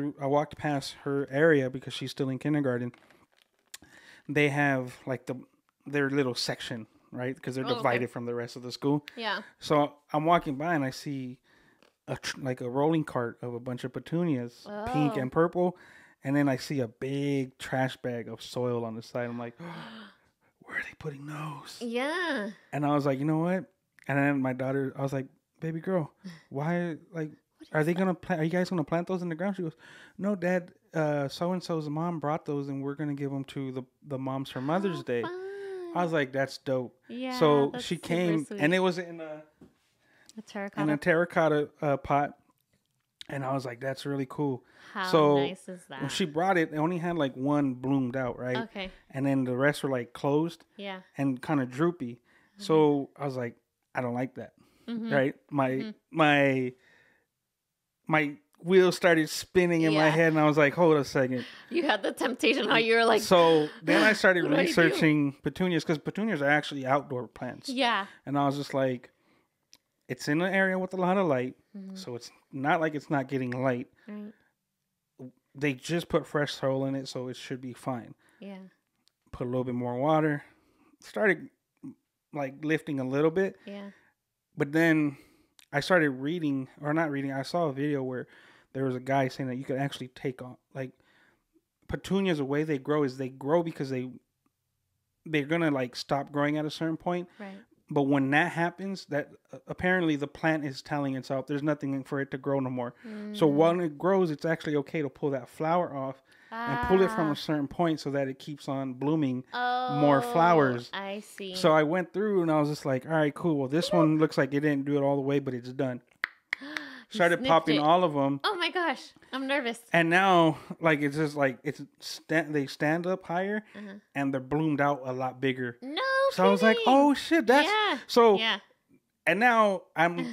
past her area because she's still in kindergarten. They have like their little section, right? Because they're divided from the rest of the school. Yeah. So I'm walking by and I see a rolling cart of a bunch of petunias, pink and purple, and then I see a big trash bag of soil on the side. I'm like, where are they putting those? Yeah. And I was like, you know what? And then my daughter, I was like, baby girl, why, like, are you guys gonna plant those in the ground? She goes, no, Dad, so-and-so's mom brought those and we're gonna give them to the moms for Mother's Day. Fun. I was like, that's dope. Yeah. So she came, sweet. And it was in a terracotta pot. And I was like, that's really cool. How nice is that? When she brought it, it only had like one bloomed out, right? Okay. And then the rest were like closed. Yeah. And kind of droopy. So I was like, I don't like that. Right? My wheels started spinning in my head, and I was like, hold a second. You had the temptation how you were like. So then I started researching petunias, because petunias are actually outdoor plants. Yeah. And I was just like, it's in an area with a lot of light, so it's not like it's not getting light. Right. They just put fresh soil in it, so it should be fine. Yeah. Put a little bit more water. Started like lifting a little bit. Yeah. But then I started reading, or not reading, I saw a video where there was a guy saying that you could actually take on, like, petunias, the way they grow is they grow because they're going to, like, stop growing at a certain point. Right. But when that happens, that apparently the plant is telling itself there's nothing for it to grow no more. So when it grows, it's actually okay to pull that flower off and pull it from a certain point so that it keeps on blooming more flowers. I see. So I went through and I was just like, all right, cool. Well, this one looks like it didn't do it all the way, but it's done. Started popping all of them. Oh my gosh, I'm nervous. And now, like, it's just like they stand up higher and they're bloomed out a lot bigger. No. So I was like, oh shit, that's so. Yeah. And now I'm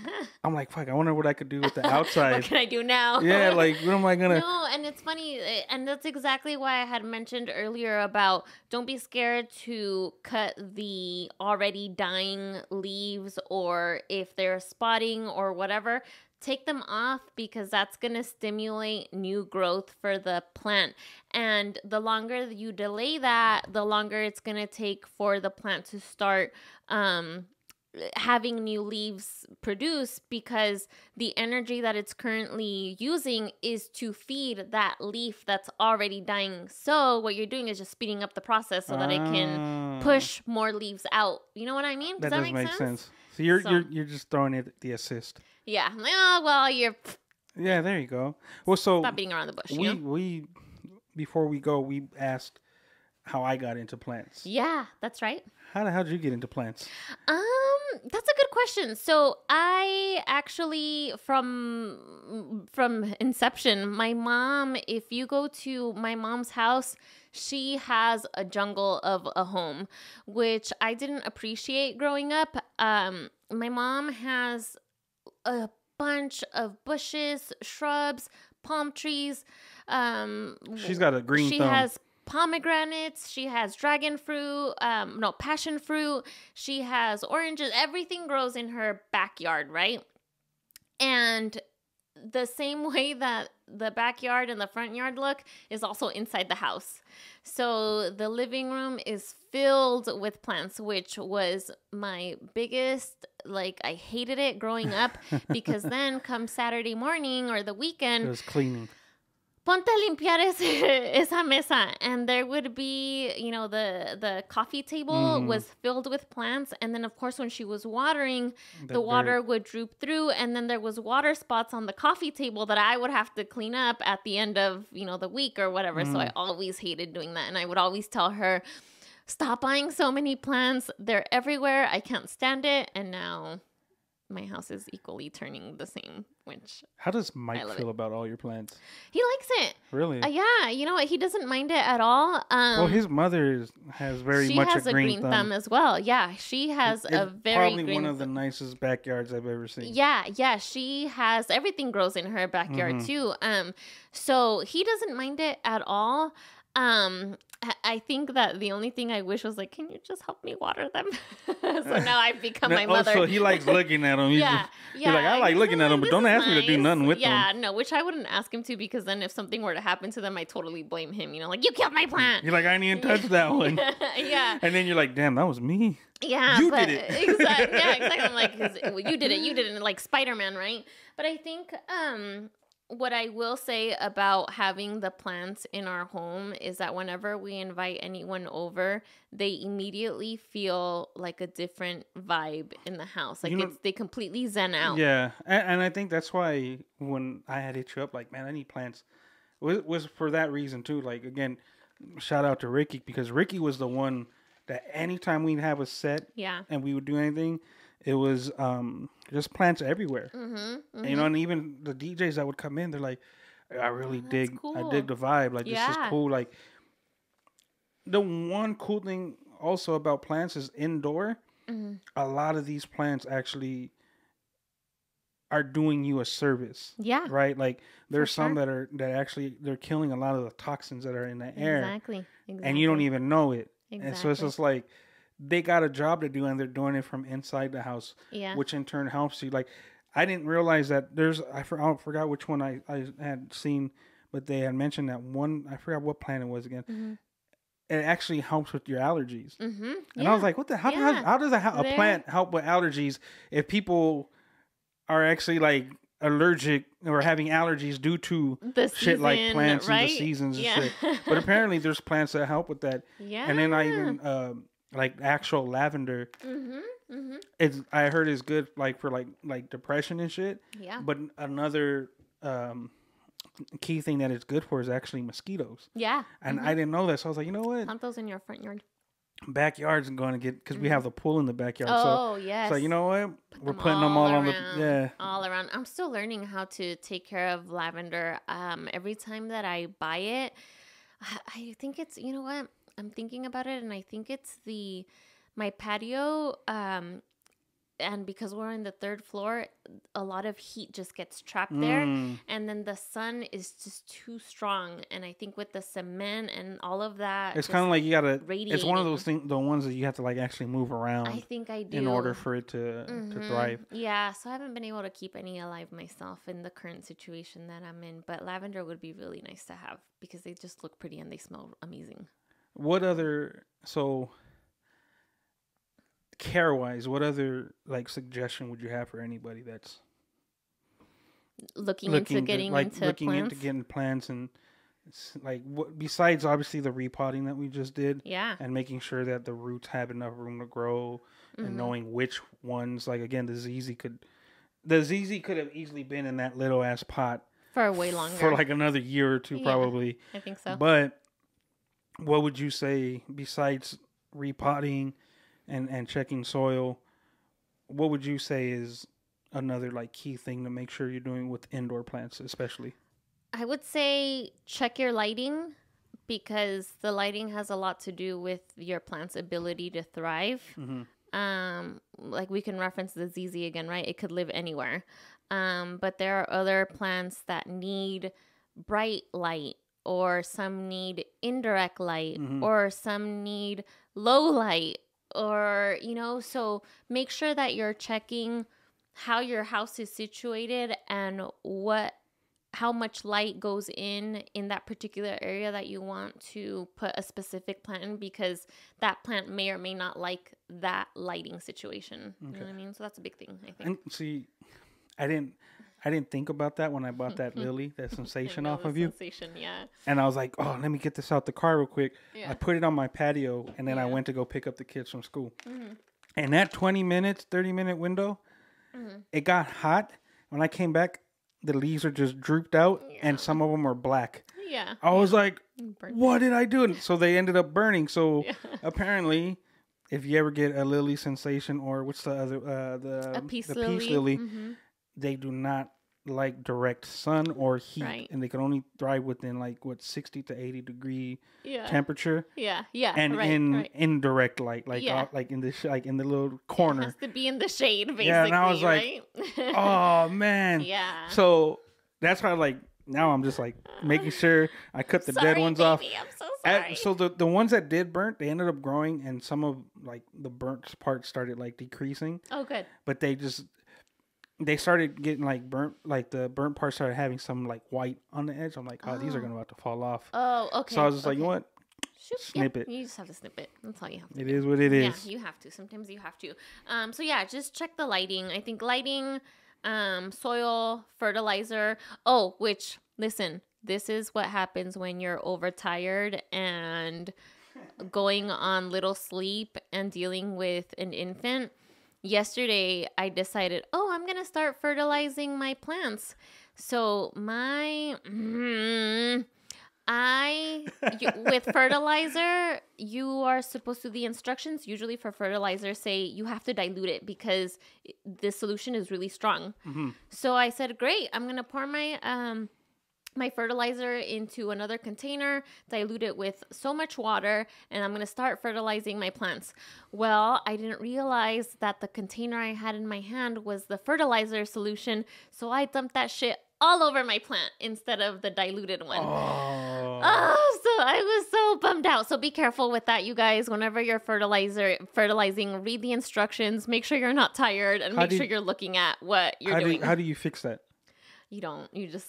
like, fuck, I wonder what I could do with the outside. What can I do now? Yeah, like, what am I gonna? No, and it's funny, and that's exactly why I had mentioned earlier about don't be scared to cut the already dying leaves, or if they're spotting or whatever. take them off because that's going to stimulate new growth for the plant. And the longer you delay that, the longer it's going to take for the plant to start having new leaves produce, because the energy that it's currently using is to feed that leaf that's already dying. So what you're doing is just speeding up the process so that it can push more leaves out. You know what I mean? Does that make sense? So you're just throwing it the assist. Yeah. Oh, well, you're... Yeah, there you go. Well, so... Stop beating around the bush, we before we go, we asked how I got into plants. Yeah, that's right. How the hell did you get into plants? That's a good question. So I actually, from inception, my mom, if you go to my mom's house, she has a jungle of a home, which I didn't appreciate growing up. My mom has a bunch of bushes, shrubs, palm trees. She's got a green thumb. She has pomegranates, she has dragon fruit, passion fruit, she has oranges. Everything grows in her backyard, right? And the same way that the backyard and the front yard look is also inside the house. So the living room is filled with plants, which was my biggest, I hated it growing up because then come Saturday morning or the weekend, it was cleaning. Ponte a limpiar esa mesa. And there would be, the coffee table was filled with plants. And then, of course, when she was watering, the water would droop through. And then there was water spots on the coffee table that I would have to clean up at the end of, the week or whatever. So I always hated doing that. And I would always tell her, stop buying so many plants. They're everywhere. I can't stand it. And now my house is equally turning the same, which... How does Mike feel about all your plants? He likes it. Really? Yeah. You know what? He doesn't mind it at all. Well, his mother has very much a green thumb as well. Yeah. She has a very probably one of the nicest backyards I've ever seen. Yeah. Yeah. She has... Everything grows in her backyard, too. So he doesn't mind it at all. I think that the only thing I wish was can you just help me water them? So now I've become my mother. So he likes looking at them. He's like, I like looking at them, but don't ask me to do nothing with them. Yeah, no, which I wouldn't ask him to, because then if something were to happen to them, I totally blame him. You killed my plant. You're like, I didn't even touch that one. Yeah. And then you're like, damn, that was me. Yeah, you did it. Exactly. Yeah, exactly. I'm like, you did it. You did it, like Spider-Man, right? But I think what I will say about having the plants in our home is that whenever we invite anyone over, they immediately feel like a different vibe in the house. They completely zen out. Yeah, and I think that's why when I had hit you up, man, I need plants, was for that reason too. Again, shout out to Ricky, because Ricky was the one that anytime we'd have a set, and we would do anything, it was just plants everywhere. And even the DJs that would come in, they're like, I really dig the vibe. This is cool. The one cool thing also about plants is indoor. A lot of these plants actually are doing you a service. Yeah. Right? There's some that actually, they're killing a lot of the toxins that are in the air. Exactly. And you don't even know it. Exactly. And so it's just they got a job to do, and they're doing it from inside the house, which in turn helps you. I didn't realize that I forgot which one I had seen, but they had mentioned that one, I forgot what plant it was again. It actually helps with your allergies. And I was like, what the hell? How does a plant help with allergies if people are actually allergic or having allergies due to the shit season, like plants and the seasons and shit? But apparently there's plants that help with that. Yeah. And then I even... actual lavender, I heard is good for depression and shit. Yeah. But another key thing that it's good for is actually mosquitoes. Yeah. And I didn't know that, so I was like, you know what? Plant those in your front yard. Backyard's going to get, because we have the pool in the backyard. Oh, yes. So you know what? We're putting them all on all around. I'm still learning how to take care of lavender. Every time that I buy it, I think it's, you know what? I'm thinking about it, and I think it's my patio and because we're on the third floor, a lot of heat just gets trapped there. And then the sun is just too strong. And I think with the cement and all of that, it's kind of like you gotta. radiating. It's one of those things, the ones that you have to like actually move around. I think I do in order for it to thrive. Yeah, so I haven't been able to keep any alive myself in the current situation that I'm in. But lavender would be really nice to have because they just look pretty and they smell amazing. What other care-wise, what other like suggestion would you have for anybody that's looking into getting plants and like what besides obviously the repotting that we just did, and making sure that the roots have enough room to grow, and knowing which ones, like again, the ZZ could have easily been in that little ass pot for way longer, for like another year or two, probably. I think so. But what would you say besides repotting and checking soil? What would you say is another like key thing to make sure you're doing with indoor plants, especially? I would say check your lighting, because the lighting has a lot to do with your plant's ability to thrive. Like we can reference the ZZ again, right? It could live anywhere. But there are other plants that need bright light, or some need indirect light, or some need low light, or, so make sure that you're checking how your house is situated and how much light goes in that particular area that you want to put a specific plant in, because that plant may or may not like that lighting situation. You know what I mean? So that's a big thing, I think. And see, I didn't think about that when I bought that lily, that sensation off of you. Sensation, yeah. And I was like, oh, let me get this out the car real quick. Yeah. I put it on my patio, and then I went to go pick up the kids from school. And that 20 minutes, 30-minute window, it got hot. When I came back, the leaves are just drooped out, and some of them are black. Yeah. I was like, what did I do? And so they ended up burning. So apparently, if you ever get a lily sensation, or what's the other, the peace lily, they do not like direct sun or heat, and they can only thrive within 60 to 80 degree temperature. And in indirect light, like in the in the little corner. It has to be in the shade, basically. Yeah, and I was like, oh man. Yeah. So that's why now I'm just making sure I cut the dead ones off. I'm so sorry. So the ones that did burnt, they ended up growing, and some of the burnt parts started decreasing. Oh, good. But they started getting burnt, the burnt part started having some white on the edge. I'm like, oh, these are about to fall off. Oh, okay. So I was just like, you know what? Snip it. You just have to snip it. That's all you have to do. It is what it is. Yeah, you have to. Sometimes you have to. So yeah, just check the lighting. I think lighting, soil, fertilizer. Oh, which, listen, this is what happens when you're overtired and going on little sleep and dealing with an infant. Yesterday, I decided, I'm going to start fertilizing my plants. So with fertilizer, you are supposed to, the instructions usually for fertilizer say you have to dilute it because the solution is really strong. So I said, great, I'm going to pour my fertilizer into another container, dilute it with so much water, and I'm going to start fertilizing my plants. Well, I didn't realize that the container I had in my hand was the fertilizer solution, so I dumped that shit all over my plant instead of the diluted one. So I was so bummed out. So be careful with that, you guys. Whenever you're fertilizing, read the instructions, make sure you're not tired, and make sure you're looking at what you're doing. How do you fix that? You don't. You just...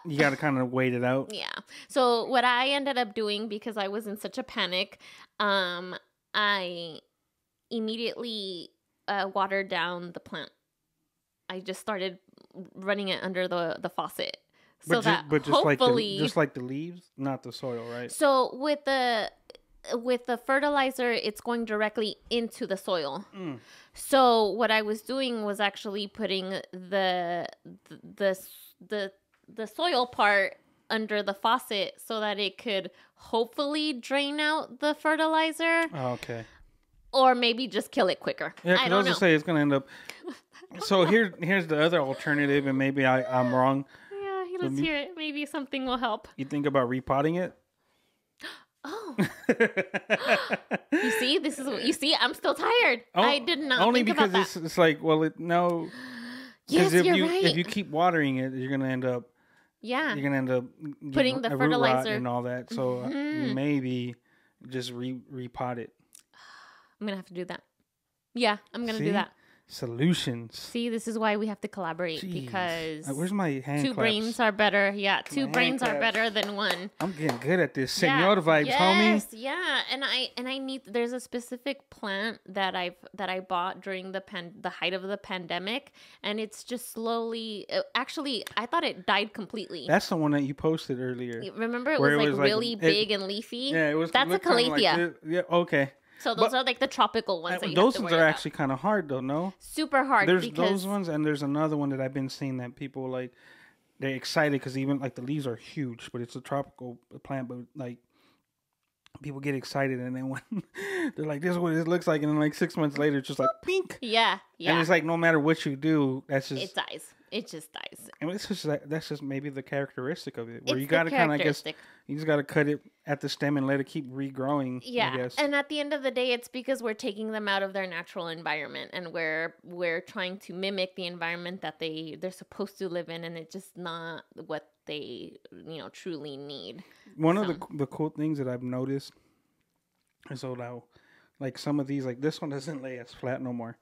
you got to kind of wait it out. Yeah. So what I ended up doing, because I was in such a panic, I immediately watered down the plant. I just started running it under the faucet. So hopefully, just like the leaves, not the soil, right? So with the fertilizer, it's going directly into the soil. So what I was doing was actually putting the soil part under the faucet so that it could hopefully drain out the fertilizer. Oh, okay. Or maybe just kill it quicker. Yeah, because I was going to say it's going to end up... So here's the other alternative, and maybe I'm wrong. Yeah, let's hear it. Maybe something will help. You think about repotting it? Oh, Oh. You see, I'm still tired. I did not only think because about that. it's like, well, no. Yes, you're right. If you keep watering it, you're gonna end up. Yeah. You're gonna end up putting the root fertilizer rot and all that. So maybe just repot it. I'm gonna have to do that. Yeah, I'm gonna do that. Solutions. See, this is why we have to collaborate. Jeez. Because where's my hand two claps? brains are better. Yeah, two brains are better than one. I'm getting good at this. Senor vibes, homie. Yes, yeah. And I need. There's a specific plant that I bought during the height of the pandemic, and it's just slowly. Actually, I thought it died completely. That's the one that you posted earlier. Remember, it was like really big and leafy. Yeah, it was. That's a calathea. Like, yeah. Okay. So those are like the tropical ones. That you those have to ones worry are about. actually kind of hard, though. No, super hard. There's because those ones, and there's another one that I've been seeing that people like. They're excited because even like the leaves are huge, but it's a tropical plant. But like people get excited, and then when they're like, "This is what it looks like," and then like 6 months later, it's just like pink. Yeah. And it's like no matter what you do, that's just it dies. It just dies. And it's just that's just maybe the characteristic of it, where it's you got to kind of guess. You just got to cut it at the stem and let it keep regrowing. Yeah, I guess. And at the end of the day, it's because we're taking them out of their natural environment, and we're trying to mimic the environment that they're supposed to live in, and it's just not what they truly need. One of the cool things that I've noticed is now, like some of these, like this one doesn't lay as flat no more,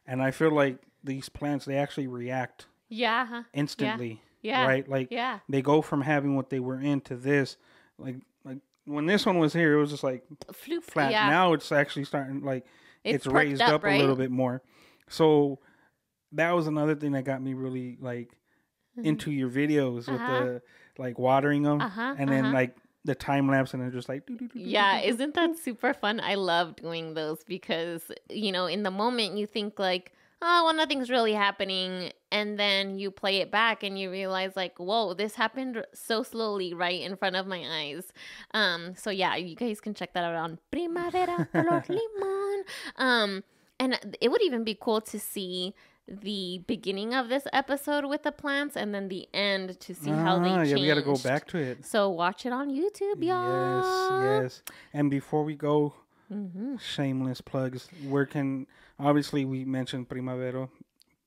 and I feel like these plants, they actually react. Yeah. Instantly. Yeah. Right? Like they go from having what they were in to this. Like when this one was here, it was just like flat. Yeah. Now it's actually starting like it's raised up right? a little bit more. So that was another thing that got me really like into your videos with the like watering them and then like the time lapse and they're just like yeah, isn't that super fun? I love doing those because in the moment you think like, oh, well, nothing's really happening. And then you play it back and you realize like, whoa, this happened so slowly right in front of my eyes. So yeah, you guys can check that out on Primavera Color Limon. And it would even be cool to see the beginning of this episode with the plants and then the end to see how they changed. Yeah, we got to go back to it. So watch it on YouTube, y'all. Yes. And before we go, shameless plugs. Obviously we mentioned Primavera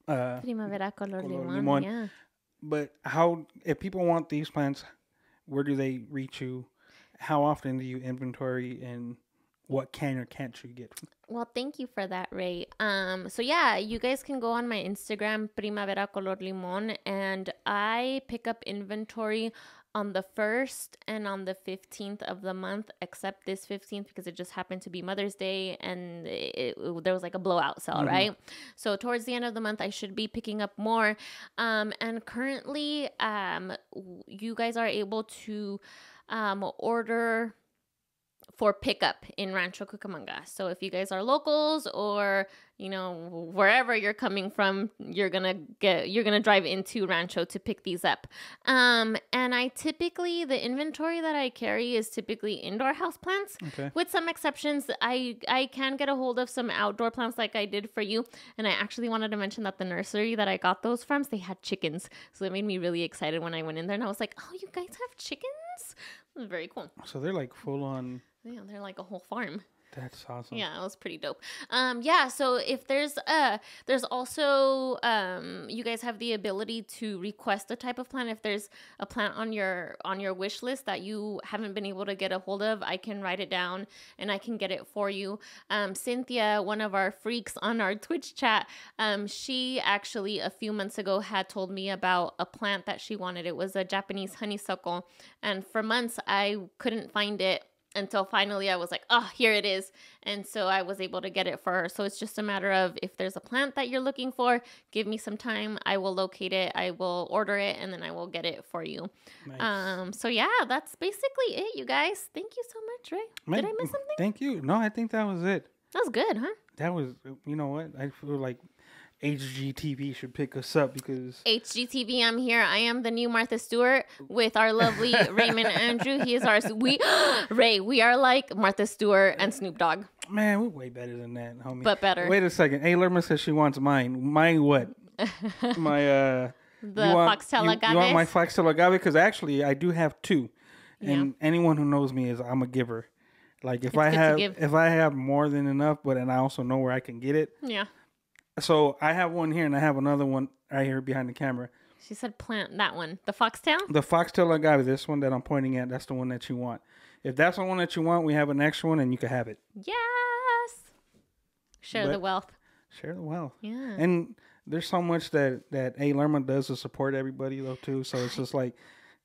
Color Limon, yeah. But if people want these plants, where do they reach you? How often do you inventory and what can or can't you get? Well, thank you for that, Ray. So yeah, you guys can go on my Instagram, Primavera Color Limon, and I pick up inventory on the 1st and on the 15th of the month, except this 15th because it just happened to be Mother's Day and there was like a blowout sale, right? So towards the end of the month, I should be picking up more. And currently, you guys are able to order for pickup in Rancho Cucamonga. So if you guys are locals or wherever you're coming from, you're gonna drive into Rancho to pick these up. And the inventory that I carry is typically indoor house plants. Okay. With some exceptions. I can get a hold of some outdoor plants like I did for you. And I actually wanted to mention that the nursery that I got those from, they had chickens. So it made me really excited when I went in there and I was like, oh, you guys have chickens? It was very cool. So they're like full on. Yeah, they're like a whole farm. That's awesome. Yeah, it was pretty dope. So if there's also you guys have the ability to request a type of plant. If there's a plant on your wish list that you haven't been able to get a hold of, I can write it down and I can get it for you. Cynthia, one of our freaks on our Twitch chat, she actually a few months ago had told me about a plant that she wanted. It was a Japanese honeysuckle, and for months I couldn't find it. Until finally I was like, oh, here it is. And so I was able to get it for her. So it's just a matter of if there's a plant that you're looking for, give me some time. I will locate it. I will order it. And then I will get it for you. Nice. So yeah, that's basically it, you guys. Thank you so much, Ray. Did I miss something? Thank you. No, I think that was it. That was good, huh? That was, you know what? I feel like HGTV should pick us up because HGTV, I'm here. I am the new Martha Stewart with our lovely Raymond Andrew. He is Ray. We are like Martha Stewart and Snoop Dogg. Man, we're way better than that, homie. But better. Wait a second. Hey, Lerma says she wants mine. Mine what? My the foxtail agave. You want my foxtail agave? Because actually, I do have two, and anyone who knows me is I'm a giver. Like It's good to give. if I have more than enough, and I also know where I can get it. Yeah. So I have one here, and I have another one right here behind the camera. She said plant that one. The foxtail? The foxtail agave, this one that I'm pointing at, that's the one that you want. If that's the one that you want, we have an extra one, and you can have it. Yes. Share the wealth. Share the wealth. Yeah. And there's so much that A. Lerma does to support everybody, though, too. So it's just like...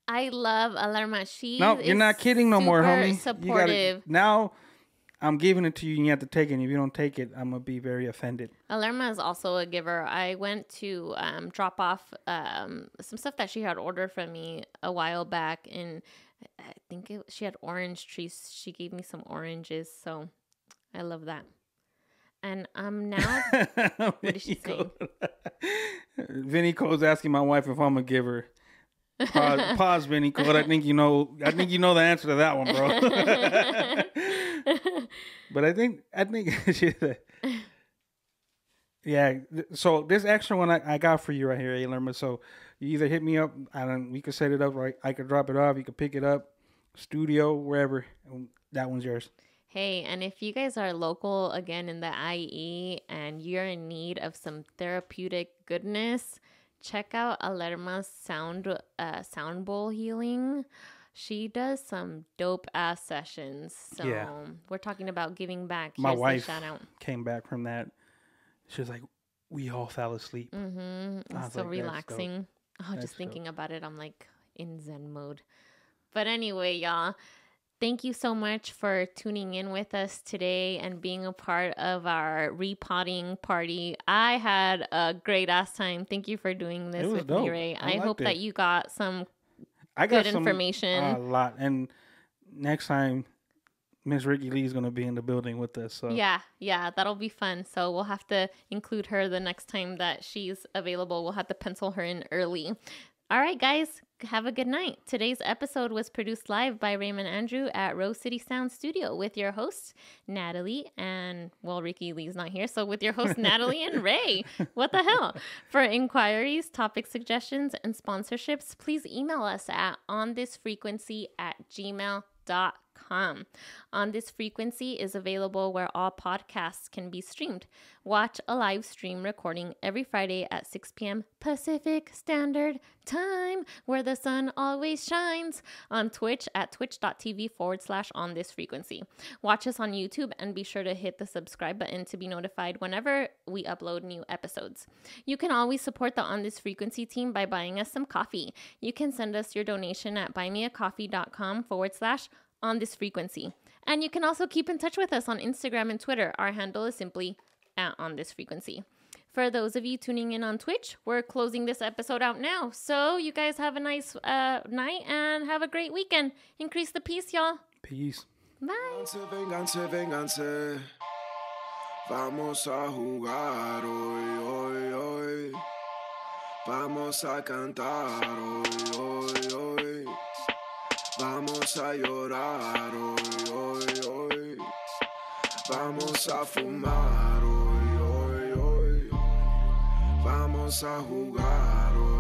I love Alerma. No, you're not kidding no more, homie. Supportive. Now, I'm giving it to you, and you have to take it. And if you don't take it, I'm going to be very offended. Alerma is also a giver. I went to drop off some stuff that she had ordered from me a while back, and I think she had orange trees. She gave me some oranges, so I love that. And I'm now... What is she saying? Vinny Cole's asking my wife if I'm a giver. Pause, Vinny Cole. I think you know the answer to that one, bro. But I think yeah. So this extra one I got for you right here, A. Lerma. So you either hit me up, we could set it up right. I could drop it off. You could pick it up, studio, wherever. That one's yours. Hey, and if you guys are local again in the IE and you're in need of some therapeutic goodness, check out Alerma's sound bowl healing. She does some dope ass sessions. So yeah. We're talking about giving back. My wife shout out. Came back from that. She was like, we all fell asleep. Mm-hmm. It's so like, relaxing. Just thinking about it, I'm like in Zen mode. But anyway, y'all, thank you so much for tuning in with us today and being a part of our repotting party. I had a great ass time. Thank you for doing this with me, Ray. I hope that you got some good information. A lot. And next time, Miss Ricky Lee is going to be in the building with us. So. Yeah, that'll be fun. So we'll have to include her the next time that she's available. We'll have to pencil her in early. All right, guys, have a good night. Today's episode was produced live by Raymond Andrew at Rose City Sound Studio with your hosts, Natalie and, Ricky Lee's not here, so with your hosts, Natalie and Ray. What the hell? For inquiries, topic suggestions, and sponsorships, please email us at onthisfrequency@gmail.com. On This Frequency is available where all podcasts can be streamed. Watch a live stream recording every Friday at 6 p.m. Pacific Standard Time, where the sun always shines, on Twitch at twitch.tv/onthisfrequency. Watch us on YouTube and be sure to hit the subscribe button to be notified whenever we upload new episodes. You can always support the On This Frequency team by buying us some coffee. You can send us your donation at buymeacoffee.com/On This Frequency. And you can also keep in touch with us on Instagram and Twitter. Our handle is simply @On This Frequency. For those of you tuning in on Twitch, we're closing this episode out now. So you guys have a nice night and have a great weekend. Increase the peace, y'all. Peace. Bye. Vénganse. Vamos a jugar hoy, hoy, hoy. Vamos a cantar hoy, hoy, hoy. Vamos a llorar hoy, hoy, hoy. Vamos a fumar hoy, hoy, hoy. Vamos a jugar hoy.